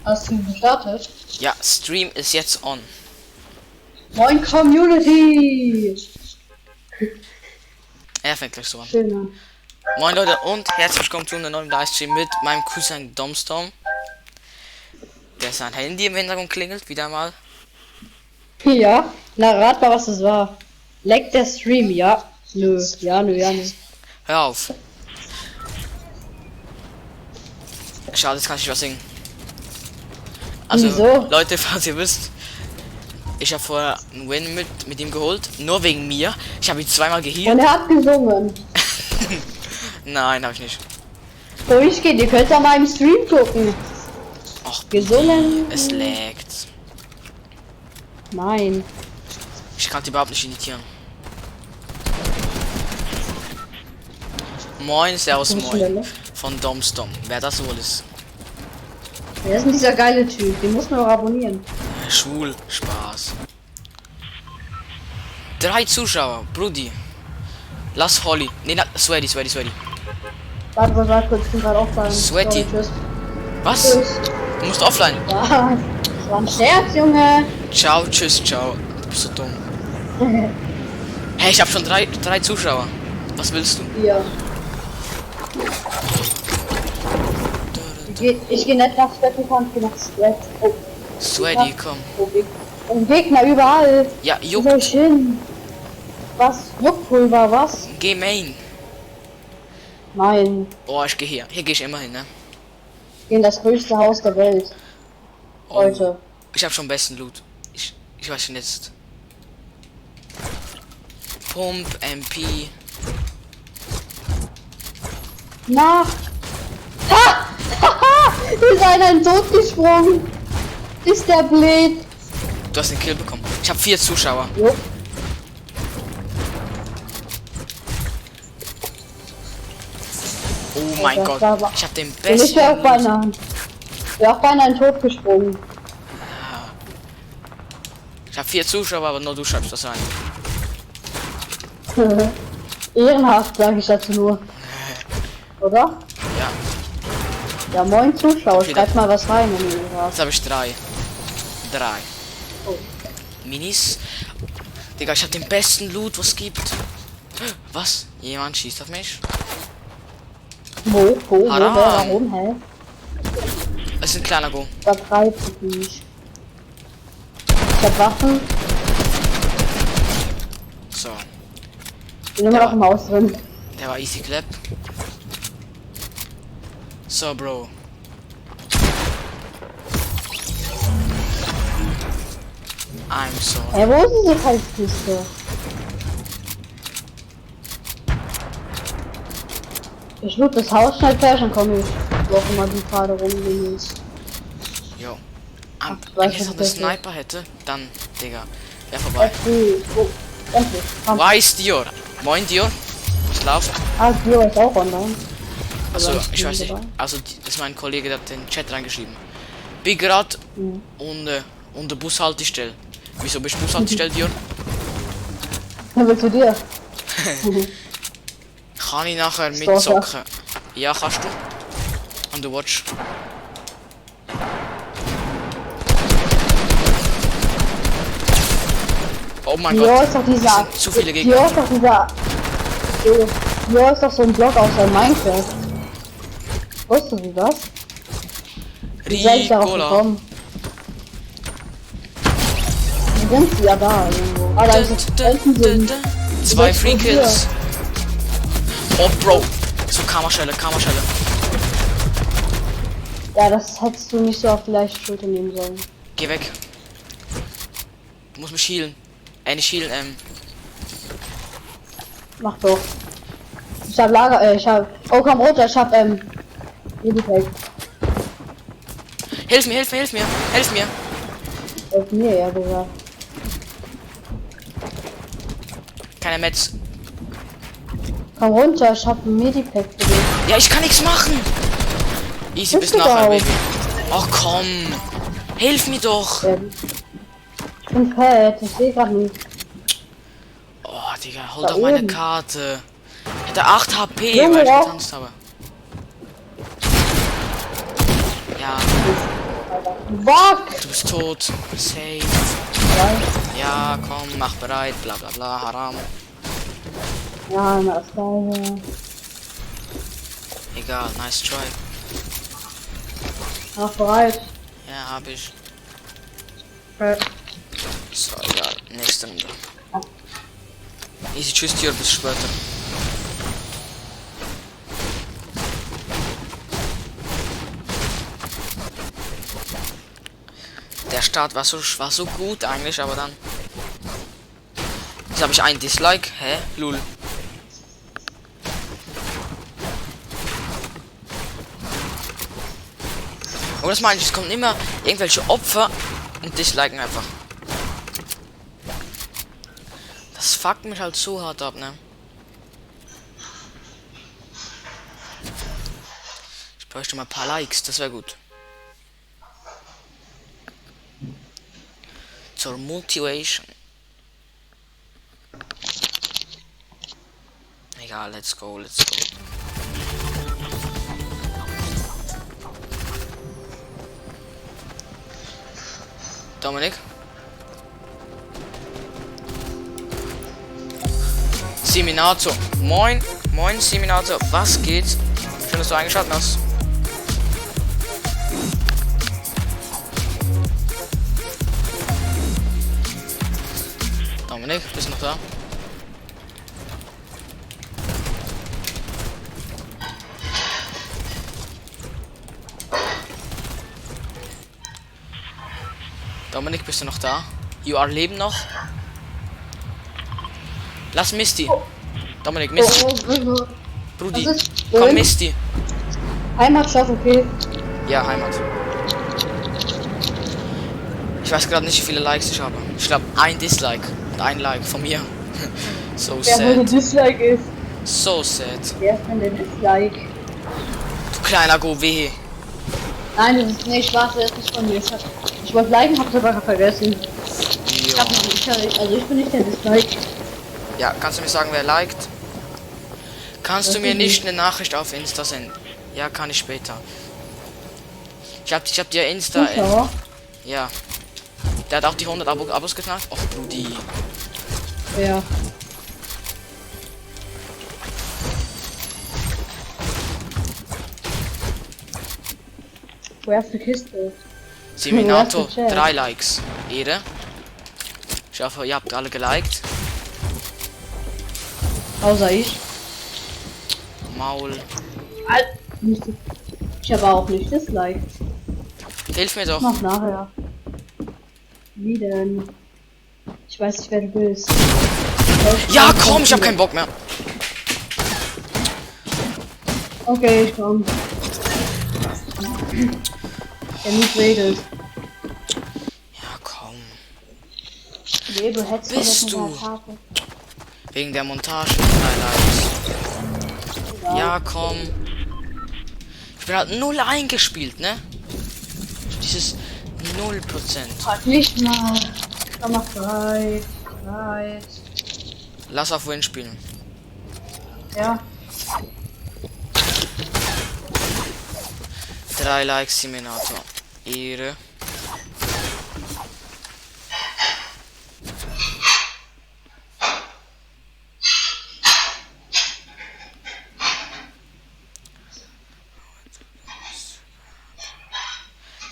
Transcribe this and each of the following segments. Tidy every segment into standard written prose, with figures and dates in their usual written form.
Hast du gestartet? Ja, Stream ist jetzt on. Moin Community! Er fängt gleich so an. Schöner. Moin Leute und herzlich willkommen zu einem neuen Livestream mit meinem Cousin Domstorm. Der sein Handy im Hintergrund klingelt, wieder mal. Ja, na rat mal, was das war. Leckt der Stream, ja? Nö, ja, nö. Hör auf. Schade, jetzt kann ich nicht was singen. Also, Wieso? Leute, falls ihr wisst, ich habe vorher einen Win mit ihm geholt, nur wegen mir. Ich habe ihn zweimal Und geheilt. er hat gesungen. Nein, habe ich nicht. Durchgeht, ihr könnt an meinem Stream gucken. Ach, Gesungen. es laggt. Nein. Ich kann die überhaupt nicht editieren. Moin, servus, Komm moin. schneller. Von Domstorm. Wer das wohl ist? Wer ist denn dieser geile Typ? Den muss man doch abonnieren. Schulspaß. 3 Zuschauer, Brudi. Lass Holly. Nee, Sweaty. Warte kurz, ich bin gerade offline. Sweaty. Sorry, tschüss. Was? Tschüss. Du musst offline. Was? Das war ein Scherz, Junge. Ciao, tschüss, ciao. Du bist so dumm. Hey, ich hab schon drei Zuschauer. Was willst du? Ja. Ich geh nicht nach Sweaty-Kampf, ich geh nach Sweat. Oh. Sweaty, komm. Und Gegner überall. Ja, Wo soll ich hin? Was? Juckpulver, was? Geh Main. Nein. Oh, ich geh hier. Hier geh ich immer hin, ne? Ich geh in das größte Haus der Welt. Oh, Heute. ich hab schon besten Loot. Ich weiß schon jetzt. Pump, MP. Na! Ha! Ist einer in den Tod gesprungen. Ist der blöd. Du hast den Kill bekommen. Ich hab 4 Zuschauer. Jo. Oh mein das Gott. war aber- Ich hab den Und besten ich wäre auch Loot. beinahe. Wäre auch beinahe in den Tod gesprungen. Ich hab 4 Zuschauer, aber nur du schreibst das rein. Ehrenhaft, sage ich dazu nur. Oder? Ja, Ja, moin Zuschauer, Okay, schreibt mal was rein, wenn ihr was. jetzt habe ich 3. Oh. Minis. Digga, ich hab den besten Loot, was gibt. Was? Jemand schießt auf mich? Wo, Haram. wer, warum, hä? Es ist ein kleiner Go. Vertreibt mich. Ich hab Waffen, So, bin immer Ja. noch im Haus drin. der war easy clap. So, Bro. I'm so. Hä, wo ist diese Kaltkiste? Ich loot das Haus schnell fertig, dann komme ich. Wo auch immer du gerade rumgehst. Jo. Ach, Wenn ich weiß ich nicht, jetzt noch eine was das Sniper hätte, dann, Digga, wär vorbei. Endlich, komm. Why ist Dior? Moin Dior. Ich lauf. Ah, Bio ist auch online. Also, Aber ich weiß nicht. dabei. Also, das ist mein Kollege, der hat den Chat reingeschrieben. Bin grad Mhm. und der Bushaltestelle. Wieso bist du Bushaltestelle, Dior? Wer will zu dir? Kann ich nachher Stalker. mitzocken? Ja, kannst du. Und du watch. Oh mein Bio Gott. ist doch Das dieser. sind zu viele Gegner. Bio ist doch dieser. Bio ist doch so ein Block aus der Minecraft. Wusstest du das? Wie soll ich darauf Ricola. gekommen? Wie sind sie ja da irgendwo? Ah, da ist hinten sind. 2 Free explodiert. Kills. Oh Bro. So Kammerschelle. Ja, das hättest du nicht so auf die leichte Schulter nehmen sollen. Geh weg. Du musst mich healen. Nicht healen, Mach doch. Ich hab Lager, ich hab. Oh, komm runter, ich hab, Medipack. Hilf mir. Auf mir, ja gesagt. Keine Metz. Komm runter, ich hab ein Medipack für dich. Ja, ich kann nichts machen. Easy, bis Bist du nachher, drauf? Baby. Ach komm. Hilf mir doch. Ich bin fett, ich seh grad nicht. Oh, Digga, hol Da doch meine oben. Karte. Ich hatte 8 HP, Junge, weil ich ja. getanzt habe. Ja. Fuck! Du bist tot. Safe. Ja, Ja, komm, mach bereit. Bla bla bla. Haram. ja, na, ist geil. Egal, nice try. Mach bereit. Ja, hab ich. Okay. So, egal. Nächste Runde. Easy, tschüss dir, bis später. Der Start war so gut eigentlich, aber dann... Jetzt habe ich ein Dislike. Hä? Lul. Aber das meine ich, es kommen immer irgendwelche Opfer und disliken einfach. Das fuckt mich halt so hart ab, ne? Ich bräuchte mal ein paar Likes, das wäre gut. Zur Motivation. Egal, let's go, let's go. Dominik? Siminato. Moin, moin Siminato. Was geht? Schön, dass du eingeschaltet hast. Dominik, bist du noch da? Dominik, bist du noch da? You are leben noch? Lass Misty. Dominik, Misty. Brudi, Was ist? komm Wohin? Misty. Heimatstadt, okay. Ja, Heimat. Ich weiß gerade nicht, wie viele Likes ich habe. Ich glaube, ein Dislike und ein Like von mir. So Wer wohl sad. Dislike ist. So sad. Wer ist denn der Dislike? Du kleiner Go weh. Nein, das ist nicht Spaß, das ist nicht von mir. Ich wollte liken, hab's aber vergessen. Ja. Also ich bin nicht der Dislike. Ja, kannst du mir sagen, wer liked? Kannst du Das mir ist nicht eine Nachricht auf Insta senden? Ja, kann ich später. Ich hab dir Insta. Zuschauer? Ja. Der hat auch die 100 Abos geknackt. Och, Brudi. Ja. Wo erste Kiste? Seminato, Wo ist der Chat? 3 Likes. Ehre. Ich hoffe, ihr habt alle geliked. Außer ich. Maul. Ich habe auch nicht disliked. Hilf mir doch. Mach nachher. Wie denn? Ich weiß nicht, wer du bist. Ja, komm, ich hab keinen Bock mehr. Okay, ich komm. Der nicht redet. Ja, komm. Nee, du hättest Bist doch du? mit einer Karte. Wegen der Montage. 3 Likes. Ja, komm. Ich bin halt 0 eingespielt, ne? Dieses 0%. Halt nicht mal. Komm, mach bereit. Bereit. Lass auf Win spielen. Ja. 3 Likes, Seminator. Ehre.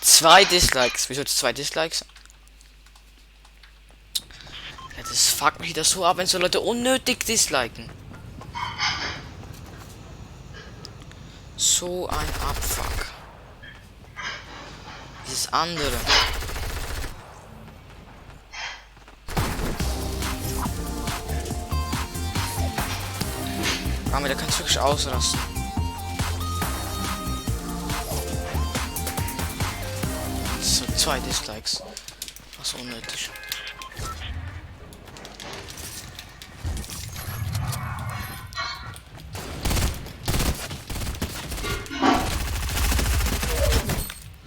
Zwei Dislikes. Wieso jetzt 2 Dislikes? Ja, das fuckt mich das so ab, wenn so Leute unnötig disliken. So ein Abfuck. Dieses andere. Aber da kannst du wirklich ausrasten. So 2 Dislikes. Was unnötig.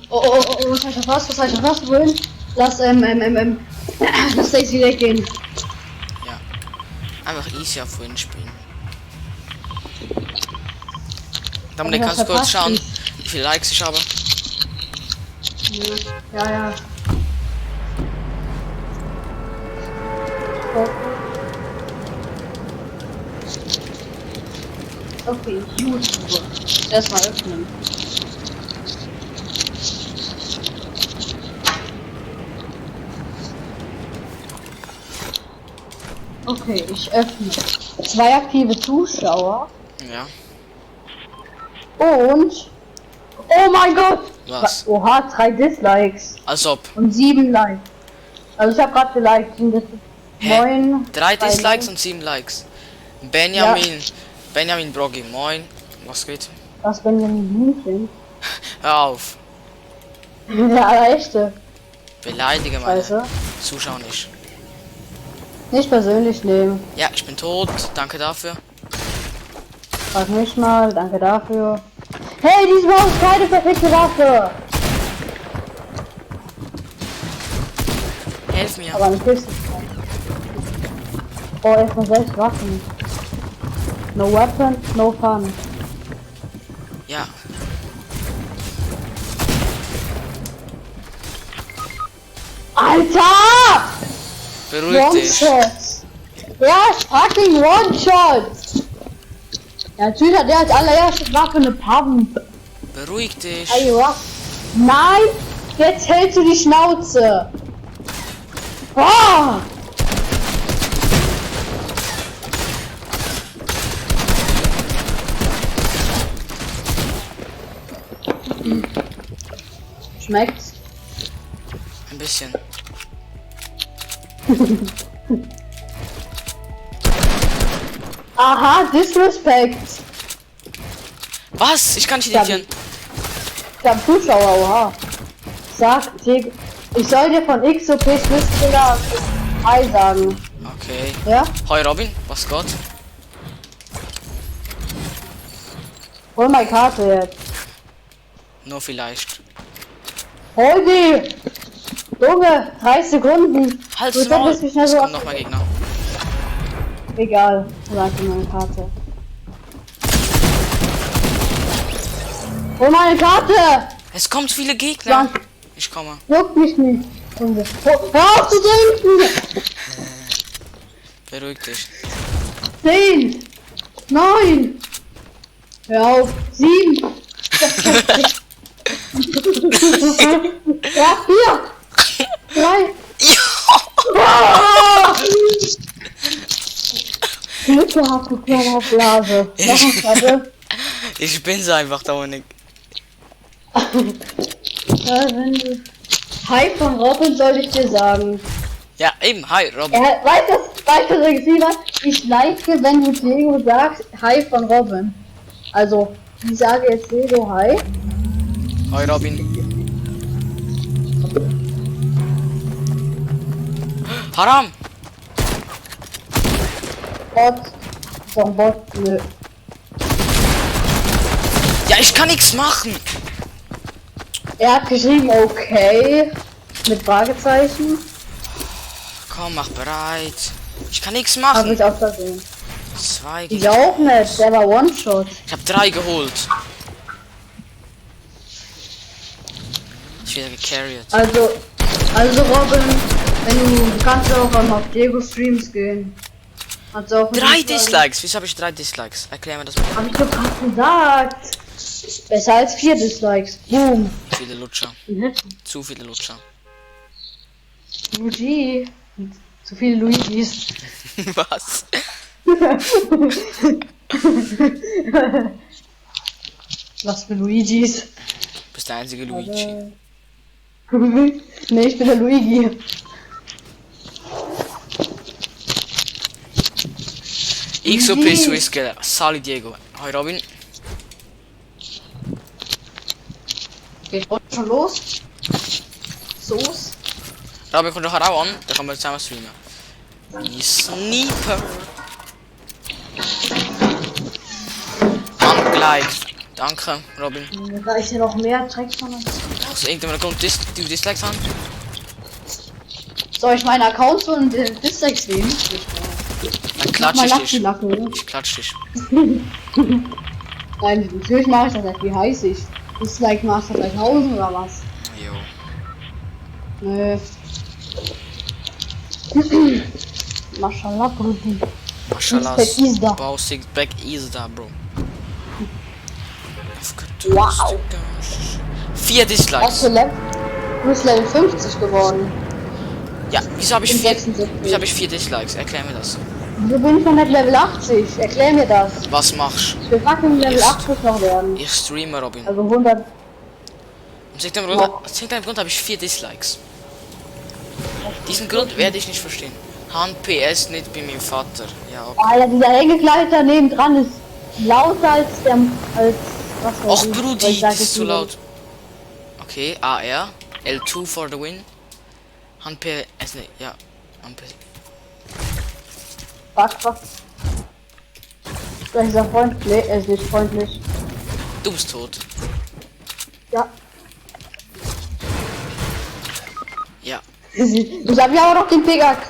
Was heißt das? Was heißt das? Wohin? Lass, lass Stacy weggehen. Ja. Einfach easy auf Win spielen. Dominik, Aber kannst du kurz verpasst schauen, dich. wie viele Likes ich habe? Ja, ja. Okay, YouTube. Erstmal öffnen. Okay, ich öffne. 2 aktive Zuschauer. Ja. Und. Oh mein Gott! Was? Oha, 3 Dislikes. Als ob. Und 7 Likes. Also ich habe gerade geliked. Und das ist Hä? 9. 3 Dislikes und 7 Likes. Benjamin. Benjamin Broggi, moin. Was geht? Was, wenn wir ein sind? Hör auf. Der allerechte. Beleidige meine Scheiße. Zuschauer nicht. Nicht persönlich nehmen. Ja, ich bin tot. Danke dafür. Frag mich mal, danke dafür. Hey, diesmal ist keine perfekte Waffe! Helf mir. Aber eine Kiste. Oh, erstmal 6 Waffen. No weapon, no fun. Ja. Alter! Beruhig dich. One-Shot! Ja, fucking One-Shot! Ja, natürlich hat der als allererste Waffe eine Pump. Beruhig dich. Ey, was? Nein! Jetzt hältst du die Schnauze! Oh! Schmeckt's? Ein bisschen. Aha, Disrespect! Was? Ich kann nicht editieren. Ich hab Zuschauer, oha. Sag, ich soll dir von XOP Swisskiller Hi sagen. Okay. Ja? Hoi Robin, was Gott? Hol meine Karte jetzt. Nur vielleicht. Hol die! Junge, 3 Sekunden. Halt Du Maul. bist nicht schnell Es so kommen noch mal Gegner. Egal, sag dir meine Karte. Hol meine Karte! Es kommt viele Gegner. Sag, Ich komme. juckt mich nicht. Junge. Hör auf zu trinken! Beruhig dich. 10! 9! Hör auf! 7! Ja, 4! 3! Glück gehabt, du kleiner Blase. Noch ein Karte. Ich bin's einfach, Dominik. Hi von Robin soll ich dir sagen. Ja, eben. Hi Robin. Weißt du, Receiver? Ich like, wenn du Diego sagst, Hi von Robin. Also, ich sage jetzt Diego Hi. Hoi Robin. Haram! Bot. So ein Bot. Nö. Ja, ich kann nichts machen. Er hat geschrieben, okay. Mit Fragezeichen. Komm, mach bereit. Ich kann nichts Hab machen. ich auch versehen. 2 Ich Gegner. auch nicht. Der war One-Shot. Ich hab 3 geholt. Ich werde gecarried. Also Robin, du kannst auch auf Diego Streams gehen. Hat's auch 3 Dislikes. Wieso habe ich 3 Dislikes? Erklär mir das mal. Hab ich doch gerade gesagt. Besser als 4 Dislikes. Boom. Viele Lutscher. Zu viele Lutscher. Luigi. Zu viele Luigis. Was? Was für Luigis? Du bist der einzige Luigi. Nee, ich bin der Luigi. XOP Swisskiller. Sali Diego. Hoi Robin. Geht schon los? Soos? Robin kommt doch auch an. Da können wir zusammen streamen. Die Sniper. Angeliked. Danke, Robin. Da ich hier noch mehr Tracks von uns. Also irgendjemand kommt die Dislikes an. Soll ich meinen Account so in den Dislikes nehmen? Dann klatsche ich dich. Lachen. Ich klatsch dich. Nein, natürlich mache ich das nicht. Wie heiß ich? Dislike Master 3000 oder was? Jo. Nö. Mashallah, Brudi. Mashallah, Sixpack ist da. Bau Sixpack ist da, Bro. Wow. 4 Dislikes. Du bist Level 50 geworden. Ja, wieso habe ich In 4 76. Wieso habe ich 4 Dislikes? Erklär mir das. Wieso bin ich noch nicht Level 80? Erklär mir das. Was machst Ich will fucking Level Ich- 80 noch werden. ich streame, Robin. Also 100. Aus irgendeinem Grund habe ich 4 Dislikes. Diesen Grund werde ich nicht verstehen. Hand PS nicht bei meinem Vater. Ja, okay. Alter, dieser Hängekleister neben dran ist lauter als der. Als. Was weiß Och, ich, Brudi, weil ich sag das ist jetzt zu nicht. laut. Okay, AR. L2 for the win. Hand PS nicht. Ja. Hand PS. Fuck. Vielleicht ist er freundlich. Er ist nicht freundlich. Du bist tot. Ja. Ja. Ich hab ja auch noch den Pickaxe.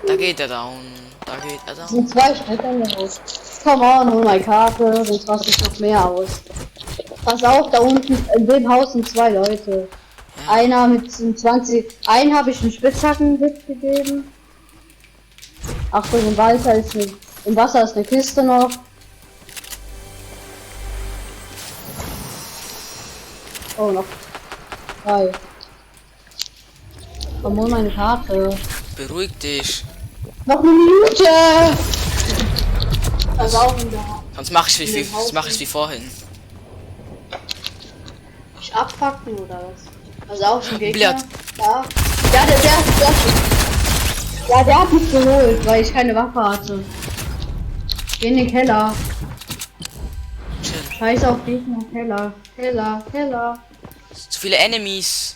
Da geht er down. Da geht er Das down. sind 2 Stück an der Haus. Come on, hol meine Karte, sonst raste ich noch mehr aus. Pass auf, da unten in dem Haus sind 2 Leute. Ja. Einer mit 20. Einen habe ich einen Spitzhackenwitz gegeben. Achtung, im Wasser ist eine Kiste noch. Oh, noch 3. Komm, hol meine Karte. Beruhig dich. Noch eine Minute! Pass auf, in der Sonst mach ich wie vorhin. Ich abpacken oder was? Also auch schon Gegner. Blatt. Ja. Ja, der hat mich geholt, weil ich keine Waffe hatte. Geh in den Keller. Chill. Scheiß auf Gegner, Keller. Zu viele Enemies.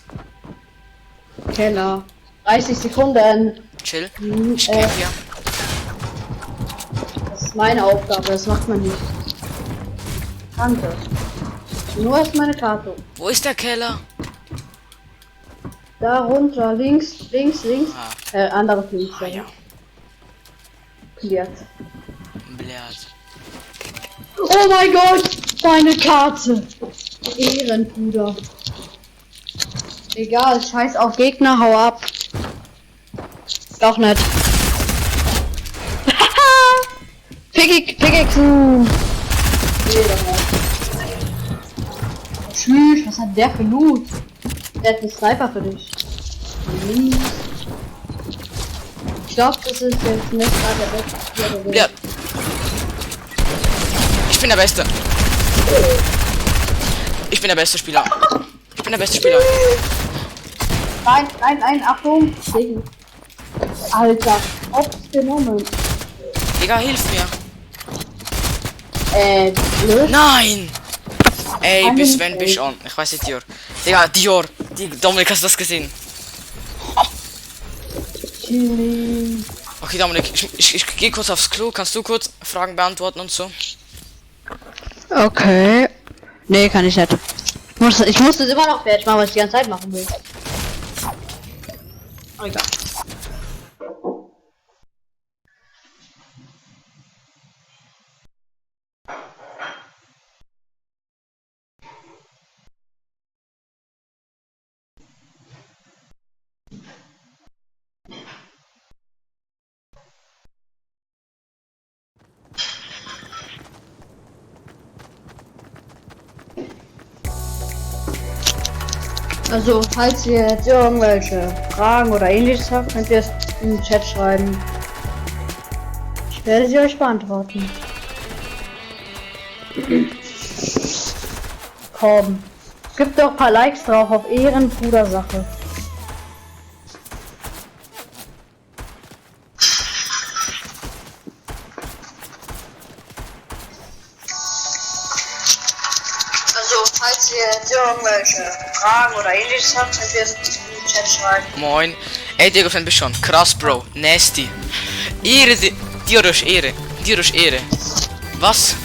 Keller. 30 Sekunden. Chill. Hm, Ich geh hier. Das ist meine Aufgabe, das macht man nicht. Danke. Nur ist meine Karte. Wo ist der Keller? Da runter, links. Andere links. Ah ja. Cleared. Blatt. Oh mein Gott, meine Karte. Ehrenbruder. Egal, scheiß auf Gegner, hau ab. Doch nicht. Pickaxe. Nee, doch nicht. Tschüss, was hat der für Loot? Der hat einen Sniper für dich. Mies. Ich glaube, das ist jetzt nicht gerade der Beste. Blatt. Ich bin der Beste. Ich bin der beste Spieler. Nein, Achtung. Alter, ob's genommen. Digga, hilf mir. Blöd. Nein! Ey, Einen bis wenn Feld. bist on? Ich weiß nicht, Dior. Digga, Dior. Dominik, hast du das gesehen? Chilling. Okay, Dominik, ich gehe kurz aufs Klo. Kannst du kurz Fragen beantworten und so? Okay. Nee, kann ich nicht. Ich muss das immer noch fertig machen, was ich die ganze Zeit machen will. Oh, egal. Also, falls ihr jetzt irgendwelche Fragen oder ähnliches habt, könnt ihr es im Chat schreiben. Ich werde sie euch beantworten. Komm. Gibt doch ein paar Likes drauf auf Ehrenbruder-Sache. Also, falls ihr jetzt irgendwelche Fragen oder ähnliches habt, könnt ihr es im Chat schreiben. Moin. Ey, Digga, fan bist schon. Krass, Bro. Nasty. Ehre, Dior ist Ehre. Was?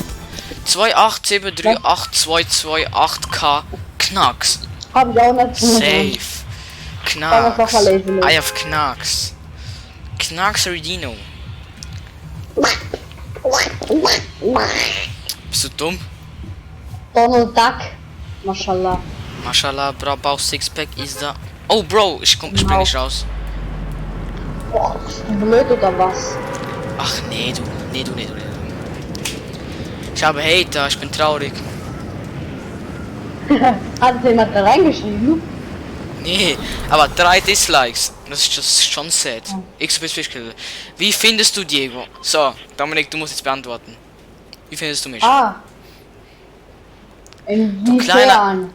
287382228K Knacks. Hab ich auch nicht. Safe. Aber es war Knacks. verlesen. I have Knacks. Knacks Redino. Bist du dumm? Donald Duck. Mashallah. Mashallah, bra, Bau Sixpack ist da. Oh, Bro, ich bin Genau. nicht raus. Boah, bist du blöd oder was? Ach, nee, du. Nee, du. Ich habe Hater, ich bin traurig. Hat jemand da reingeschrieben? Nee, aber 3 Dislikes. Das ist schon sad. Ja. XP Fischkill. Wie findest du Diego? So, Dominik, du musst jetzt beantworten. Wie findest du mich? Ah. Inwiefern?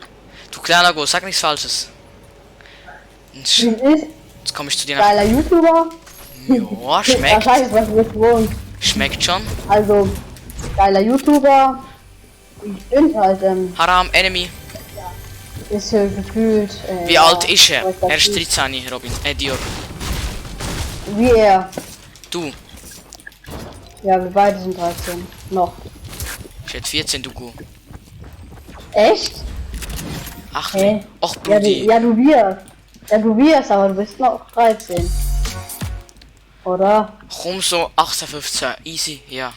Du kleiner Go, sag nichts Falsches. Jetzt Wie ist komme ich zu dir nach. geiler YouTuber? Ja, schmeckt. Wahrscheinlich, was du jetzt wohnst. Schmeckt schon. Also, geiler YouTuber. Ich bin halt, Haram, Enemy. ist hier gefühlt. Wie ja, alt ist er? weiß das Er ist nicht. 13, Robin. Dior. Wie er. Du. Ja, wir beide sind 13. Noch. Ich hätte 14, du Go. Echt? Ach, Hä? nee. Och, Ja, Brudi. du wirst. Ja, du wirst, aber du bist noch 13. Oder? Rum so 18, 15. Easy, ja.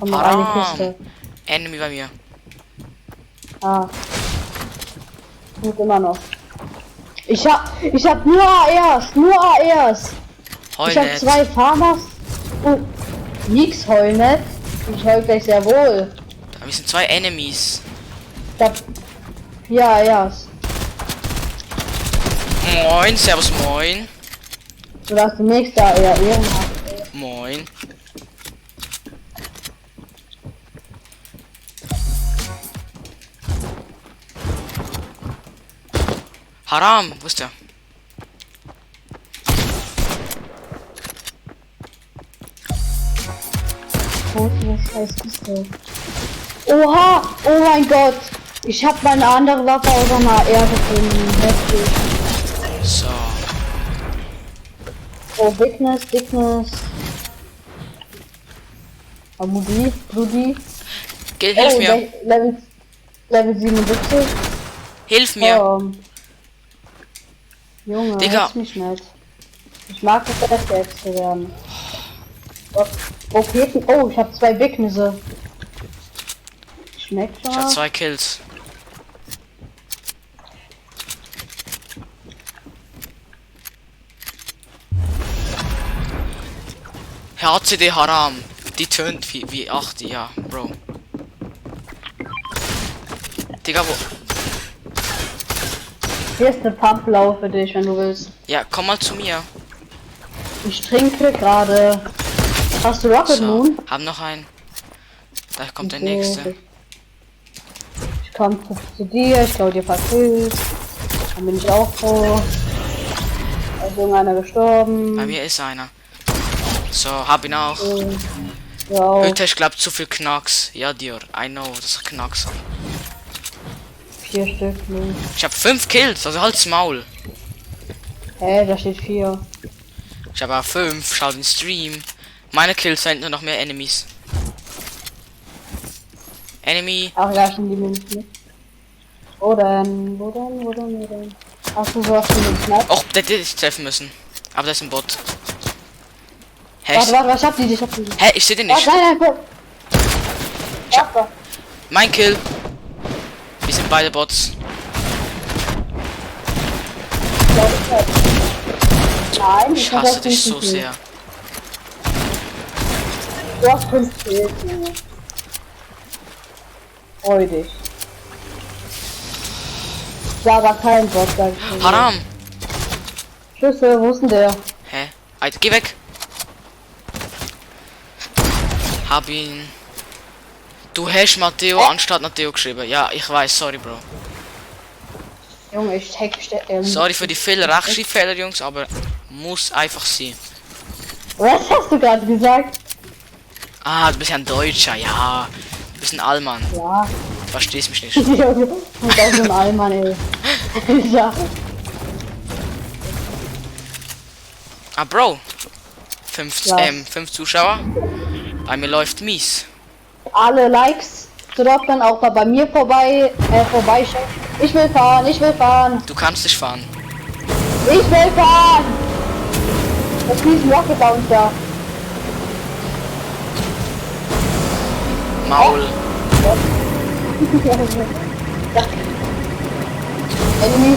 Komm noch eine Haram. Kiste. Enemy bei mir. Ah. Gut, immer noch. Ich hab nur ARs, nur ARs. Ich hab Heulet. 2 Farmers. Oh, nix Heunet. Ich heul gleich sehr wohl. Wir sind 2 Enemies. Ich hab 4 ARs. Moin, servus, moin. Du darfst die nächste AR ehrenhaft. Moin. Haram, wo ist der? Wo ist diese scheiß Kiste? Oha! Oh mein Gott! Ich hab meine andere Waffe aus einer AR gefunden. Heftig. So. Oh, Dickness. Amudi, Brudi. Hilf Oh, mir. Level 77. Hilf mir. Junge, Digga. Digga. Mich nicht. Ich mag es, Beste zu werden. Oh, Raketen. Oh, ich habe 2 Bignisse. Schmeckt Ich hab schon. 2 Kills. HCD Haram. Die tönt wie 8, ja, Bro. Digga, wo? Hier ist eine Pumplau für dich, wenn du willst. Ja, komm mal zu mir. Ich trinke gerade. Hast du Rocket So, Moon? hab noch einen. Da kommt der Okay. nächste. Ich komme zu dir, ich glaube dir Pilz. Dann bin ich auch froh. Da ist irgendeiner gestorben. Bei mir ist einer. So, hab ihn auch. Ja, Hütte, ich glaub zu viel Knacks. Ja, Dior, I know, dass ich Knacks hab. 4 Stück. Ne. Ich hab 5 Kills, also halt's Maul. Hä, da steht 4. Ich hab auch 5, schau den Stream. Meine Kills sind nur noch mehr Enemies. Enemy. Ach ja, schon die Münzen. Wo denn? Hast du sowas von dem Snap? Och, der hätte ich treffen müssen. Aber das ist ein Bot. Hä, Warte, ich hab die. hä, ich seh den nicht. Nein, guck. Warte. Mein Kill. Wir sind beide Bots. Nein, Ich hasse dich so sehr. Du hast 5 Kills, Junge. Freu dich. Ich war aber kein Bot, sag ich dir. Haram. Schüsse, wo ist denn der? Hä? Alter, geh weg. Hab ihn. Du hast Matteo anstatt Matteo geschrieben. Ja, ich weiß, sorry, Bro. Junge, ich texte. Sorry für die Fehler, Rechtschreibfehler, Jungs, aber muss einfach sein. Was hast du gerade gesagt? Ah, du bist ja ein Deutscher, ja. Du bist ein Allmann. Ja. Verstehst mich nicht. Junge, und auch so ein Allmann, ey. Ja. Ah, Bro. 5 Ja. 5 Zuschauer. Bei mir läuft mies. Alle Likes droppen, auch mal bei mir vorbeischauen. Ich will fahren. Du kannst dich fahren. Ich will fahren. Das ist ein Rocket Launcher. Maul. Enemy.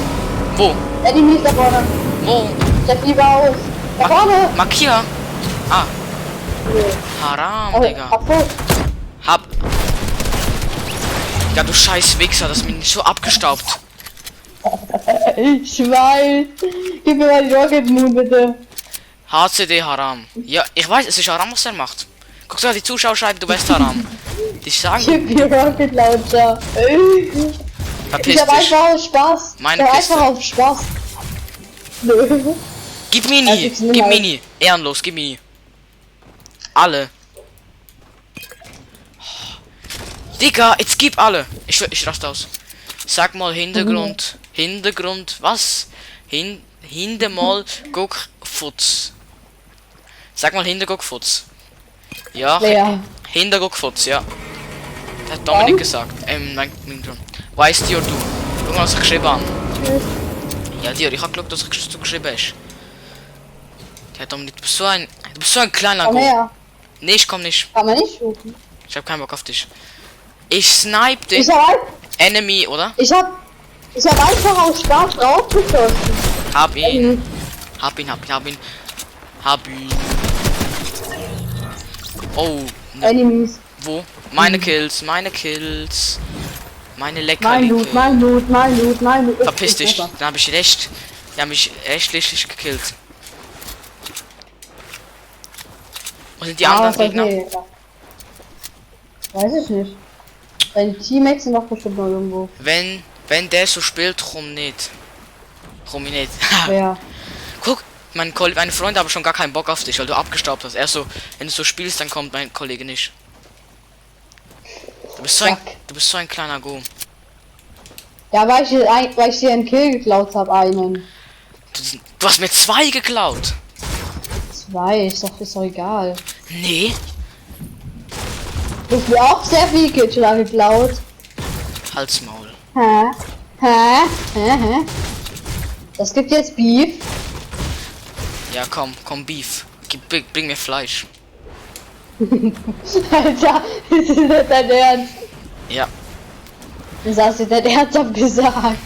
Wo? Enemy ist da vorne. Wo? Step lieber aus. Da vorne. Markier. Ah. Haram, Digga. Abfuhr. Hab. Ja, du scheiß Wichser, das ist mir nicht so abgestaubt. Ich weiß. Gib mir mal die Rocket Moon, bitte. HCD Haram. Ja, ich weiß, es ist Haram, was er macht. Guck dir die Zuschauer schreiben, du bist Haram. Die sagen, Gib mir Rocket Launcher. verpiss Ich hab dich. einfach auf Spaß. Meine ich hab Kiste. einfach auf Spaß. Nö. Gib Mini, kriegst du gib halt. Mini. Ehrenlos, gib Mini. Alle. Digga, jetzt gib alle. Ich raste aus. Sag mal Hintergrund. Hintergrund, was? Hintermal guck Futz. Sag mal Hinterguck Futz. Ja, Wer? Hinterguck Futz, ja. Das hat Dominik gesagt. Nein, schon. Weißt du, guck mal, was ich geschrieben habe. Ja, dir, ich hab geschaut, dass du geschrieben hast. Der Dominik, du bist so ein kleiner Komm Go. her. Nee, ich komm nicht. Kann man nicht shooten. Ich hab keinen Bock auf dich. Ich snipe den Ich hab Enemy, oder? einfach aus Spaß draufgeschossen. Hab ihn. Hab ihn. Oh, ne, Enemies. wo? Meine Kills. Meine Mein Loot, Leckerli. mein Loot. Verpiss dich. Dann hab ich recht. Die haben mich rechtlich gekillt. Wo sind die anderen Gegner? Weiß ich nicht. Deine Teammates sind doch bestimmt noch irgendwo. Wenn der so spielt, rum nicht. Wer? Guck, meine Freunde haben schon gar keinen Bock auf dich, weil du abgestaubt hast. Erst so, wenn du so spielst, dann kommt mein Kollege nicht. Du bist so ein kleiner Go. Ja, weil ich dir einen Kill geklaut habe, einen. Du hast mir 2 geklaut. 2, ist doch egal. Nee. Du hast mir auch sehr viel Kills schon geklaut. Halt's Maul. Hä? Das gibt jetzt Beef. Ja, komm, Beef. Bring mir Fleisch. Alter, ist das nicht dein Ernst? Ja. Das hast du dein Ernsthaft gesagt.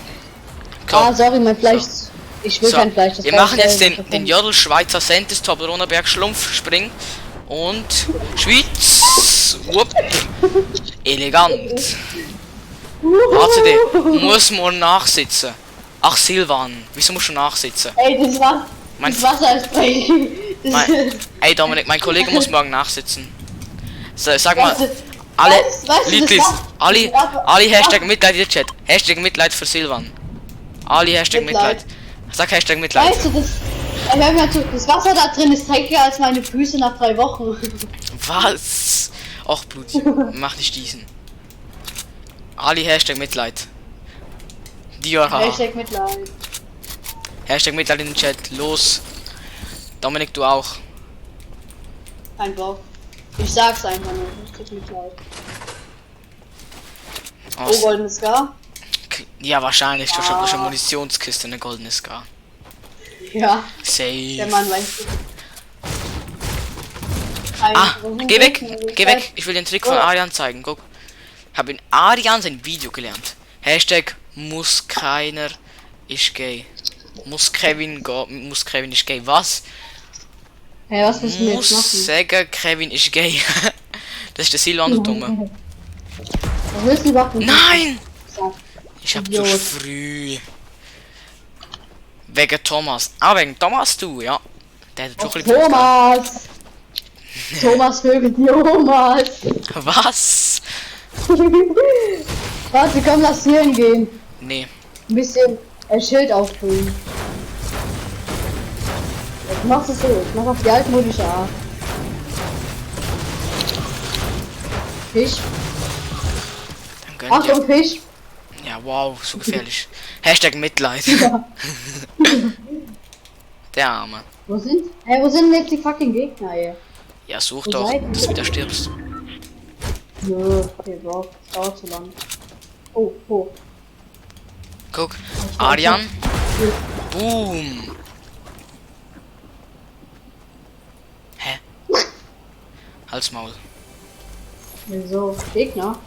Komm. Ah, sorry, mein Fleisch. So. Ich will So, kein Fleisch. Das wir Fleisch machen jetzt selber. den Jodel Schweizer Sentis Tobleronerberg Schlumpf springen und Schweiz. Wupp. Elegant. HCD, muss man nachsitzen. Ach Silvan, wieso musst du nachsitzen? Ey, das Wasser ist frei. Ey Dominik, mein Kollege muss morgen nachsitzen. So, sag mal, Weißt du, alle weißt du, Liedlis, das war- alle Hashtag Mitleid in den Chat. Hashtag Mitleid für Silvan. Ali Hashtag Mitleid. Mitleid. Sag Hashtag Mitleid. Weißt du, hör mir zu, das Wasser da drin ist dreckiger als meine Füße nach 3 Wochen. Was? Och Blut, mach nicht diesen. Ali Hashtag Mitleid. Diorha. Hashtag Mitleid. Hashtag Mitleid in den Chat. Los. Dominik, du auch. Kein Bock. Ich sag's einfach nur. Ich krieg Mitleid. Oh, Aus, goldenes Scar? ja, wahrscheinlich. Du hast schon Munitionskiste, eine goldene Scar. Ja, der Safe. Mann weiß es. Ah, geh weg. Ich will den Trick von Arian zeigen. Guck. Hab in Arian sein Video gelernt. Hashtag muss keiner ist gay. Muss Kevin ist gay. Was? Hey, was willst du jetzt Muss machen? sagen, Kevin ist gay. Das ist der Silvan, du Dumme. Was willst du machen? Nein! Sag. Ich hab zu Idiot. früh. Wegen Thomas. Ah, wegen Thomas du, ja. Der hat schon ein bisschen Thomas! Thomas Vögel, Thomas! Was? Warte, komm, lass hier hingehen. Nee. Ein bisschen ein Schild auffüllen. Ich mach's es so, ich mach auf die altmodische Art. Fisch. Dann gönnt ihr. Achtung, Fisch. Ja, wow, so gefährlich. Hashtag Mitleid. Der Arme. Wo sind denn jetzt die fucking Gegner, ey? Ja, such Wo doch, seid ihr? dass du wieder stirbst. Nö, okay, wow, das dauert zu lang. Oh, oh. Guck. Arian. Boom. Hä? Halsmaul. Wieso? Gegner?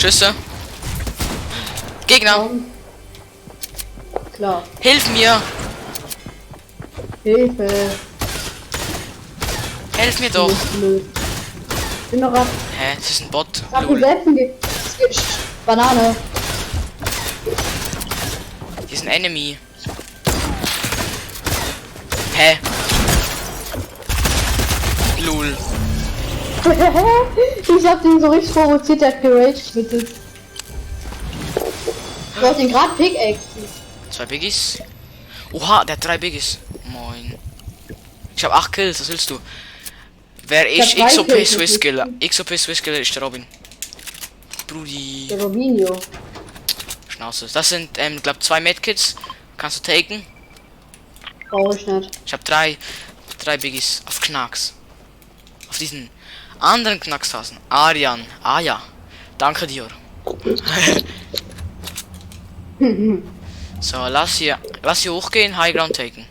Schüsse. Gegner, Komm. Klar. hilf mir. Hilfe. Helf mir doch. Blöd. Bin noch ab. Hä, das ist ein Bot. Ich hab Lol. die Selfen Banane. Die ist ein Enemy. Hä? Lul. Ich hab den so richtig provoziert, der hat geraged, bitte. Du hast ihn gerade Pickaxe. 2 Biggies. Oha, der hat 3 Biggies. Moin. Ich hab 8 Kills, was willst du? Wer ist Ich hab 3 XOP Kills, Swiss Killer? XOP Swiss Killer ist der Robin. Brudi. Der Robinho. Schnauze. Das sind, glaub 2 Medkits. Kannst du taken? Brauche ich nicht. Ich hab 3 Biggies auf Knacks. Auf diesen anderen Knackstassen. Arian. Ah ja. Danke dir. So, lass hier hochgehen, High Ground taken.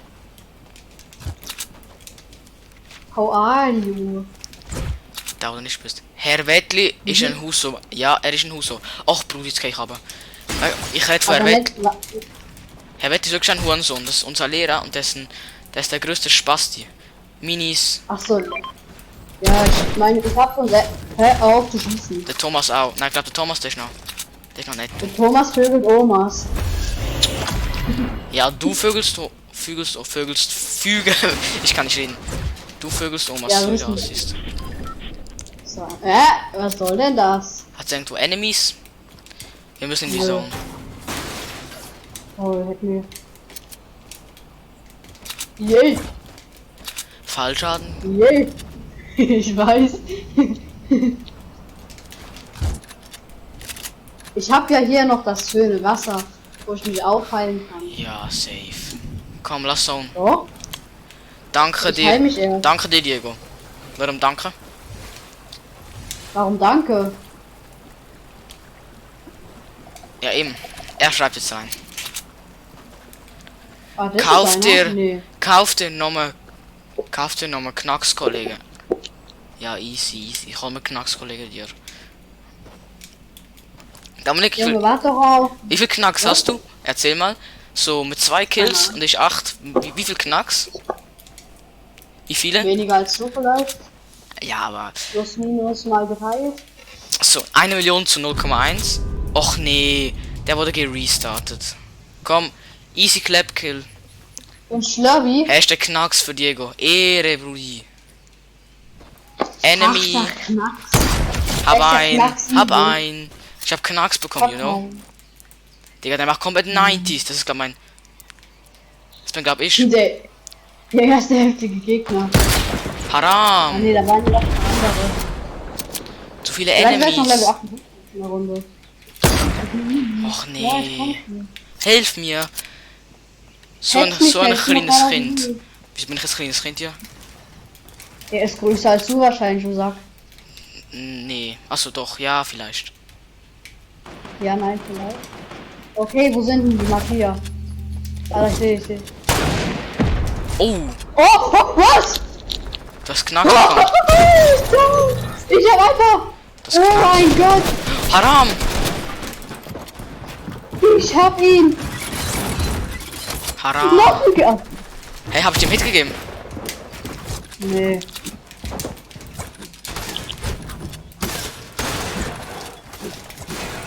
How are you? Da wo du nicht bist. Herr Wettli ist ein Huso. Ja, er ist ein Huso. Ach, Bruder, jetzt kann ich aber. Ich rede von Herr Wettli. Herr Wettli ist wirklich ein Hurensohn. Das ist unser Lehrer und der ist der größte Spasti. Minis. Ach so. Ja, ich meine, ich hab schon hör auf zu schießen. Der Thomas auch. Nein, ich glaube der Thomas, der ist noch nett. Der Thomas vögelt Omas. Ja, du vögelst Füge. Ich kann nicht reden. Du vögelst Omas, Ja, so wie du wissen wir. aussiehst. So. Was soll denn das? Hat irgendwo Enemies? Wir müssen in die Nö. Zone. Oh, hätten wir. Yay! Fallschaden? Yay! Ich weiß. Ich habe ja hier noch das schöne Wasser, wo ich mich aufheilen kann. Ja, safe. Komm, lass Zone. So? Danke Ich heil dir. mich erst. Danke dir, Diego. Warum danke? Warum danke? Ja, eben. Er schreibt jetzt rein. Ah, das Kauf ist einer? dir. Nee. Kauf dir nochmal Knacks, Kollege. Ja, easy. Ich hol mir Knacks, Kollege, dir. Dominik, Junge, warte doch auf. wie viel Knacks hast du? Erzähl mal. So, mit 2 Kills Aha. und ich 8. Wie viel Knacks? Wie viele? Weniger als du vielleicht. Ja, aber. Plus minus mal geteilt. So, 1 Million zu 0,1. Och nee, der wurde gerestartet. Komm, easy Clap Kill. Und Schlurby. Hashtag Knacks für Diego. Ehre, Brudi. Enemy. Ach, der Knacks. Hab Hashtag ein. Knacks Hab lieben. ein. Ich hab Knacks bekommen, you know? Digga, der macht komplett 90s. Das ist glaub mein. Das bin glaub ich. Der erste heftige Gegner. Ah Haram. nee, da waren ja noch andere. Zu viele Vielleicht wäre es noch Level Enemies. 58 in der Runde. Och Ja, ich nee. komm's nicht. Hilf mir. So ein Hätt's nicht, kleines hätt's noch einer Kind. gesehen. Wieso bin ich jetzt kleines Kind hier? Der ist größer als du wahrscheinlich, du sagst. Nee. Achso, doch. Ja, vielleicht. Ja, nein, vielleicht. Okay, wo sind denn die Magia? Ah, ich sehe. Oh, Oh, was? das Knacks bekommen. Ich hab einfach. Das Oh Knacks. mein Gott, Haram. ich hab ihn. Haram. Noch gehabt. Hey, hab ich dir mitgegeben? Nee.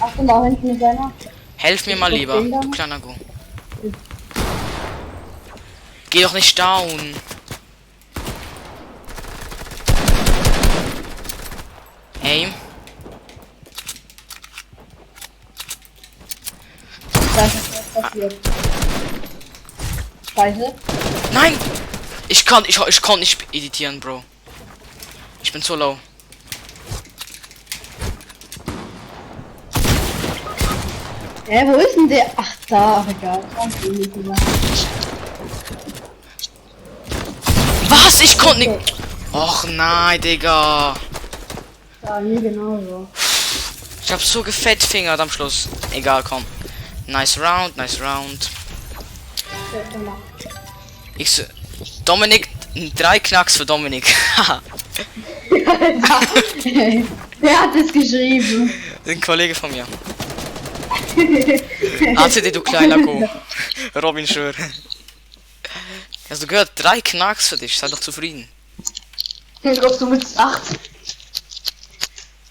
Achtung, da hinten ist einer. Helf mir mal guck lieber, den da du mal. kleiner Go. Geh doch nicht down. Aim. Da ist was passiert. Scheiße. Nein! Ich kann nicht editieren, Bro. Ich bin so low. Wo ist denn der? Ach, da, ach, egal. Was? Ich konnte nicht. Och nein, Digga. Ja, mir genauso. Ich hab so gefettfingert am Schluss. Egal, komm. Nice round, nice round. Dominik, 3 Knacks für Dominik. Wer hat es geschrieben? Ein Kollege von mir. ACD, du kleiner Go. Robin Schör. Hast du gehört? 3 Knacks für dich. Sei doch zufrieden. Ich glaub, du bist 8.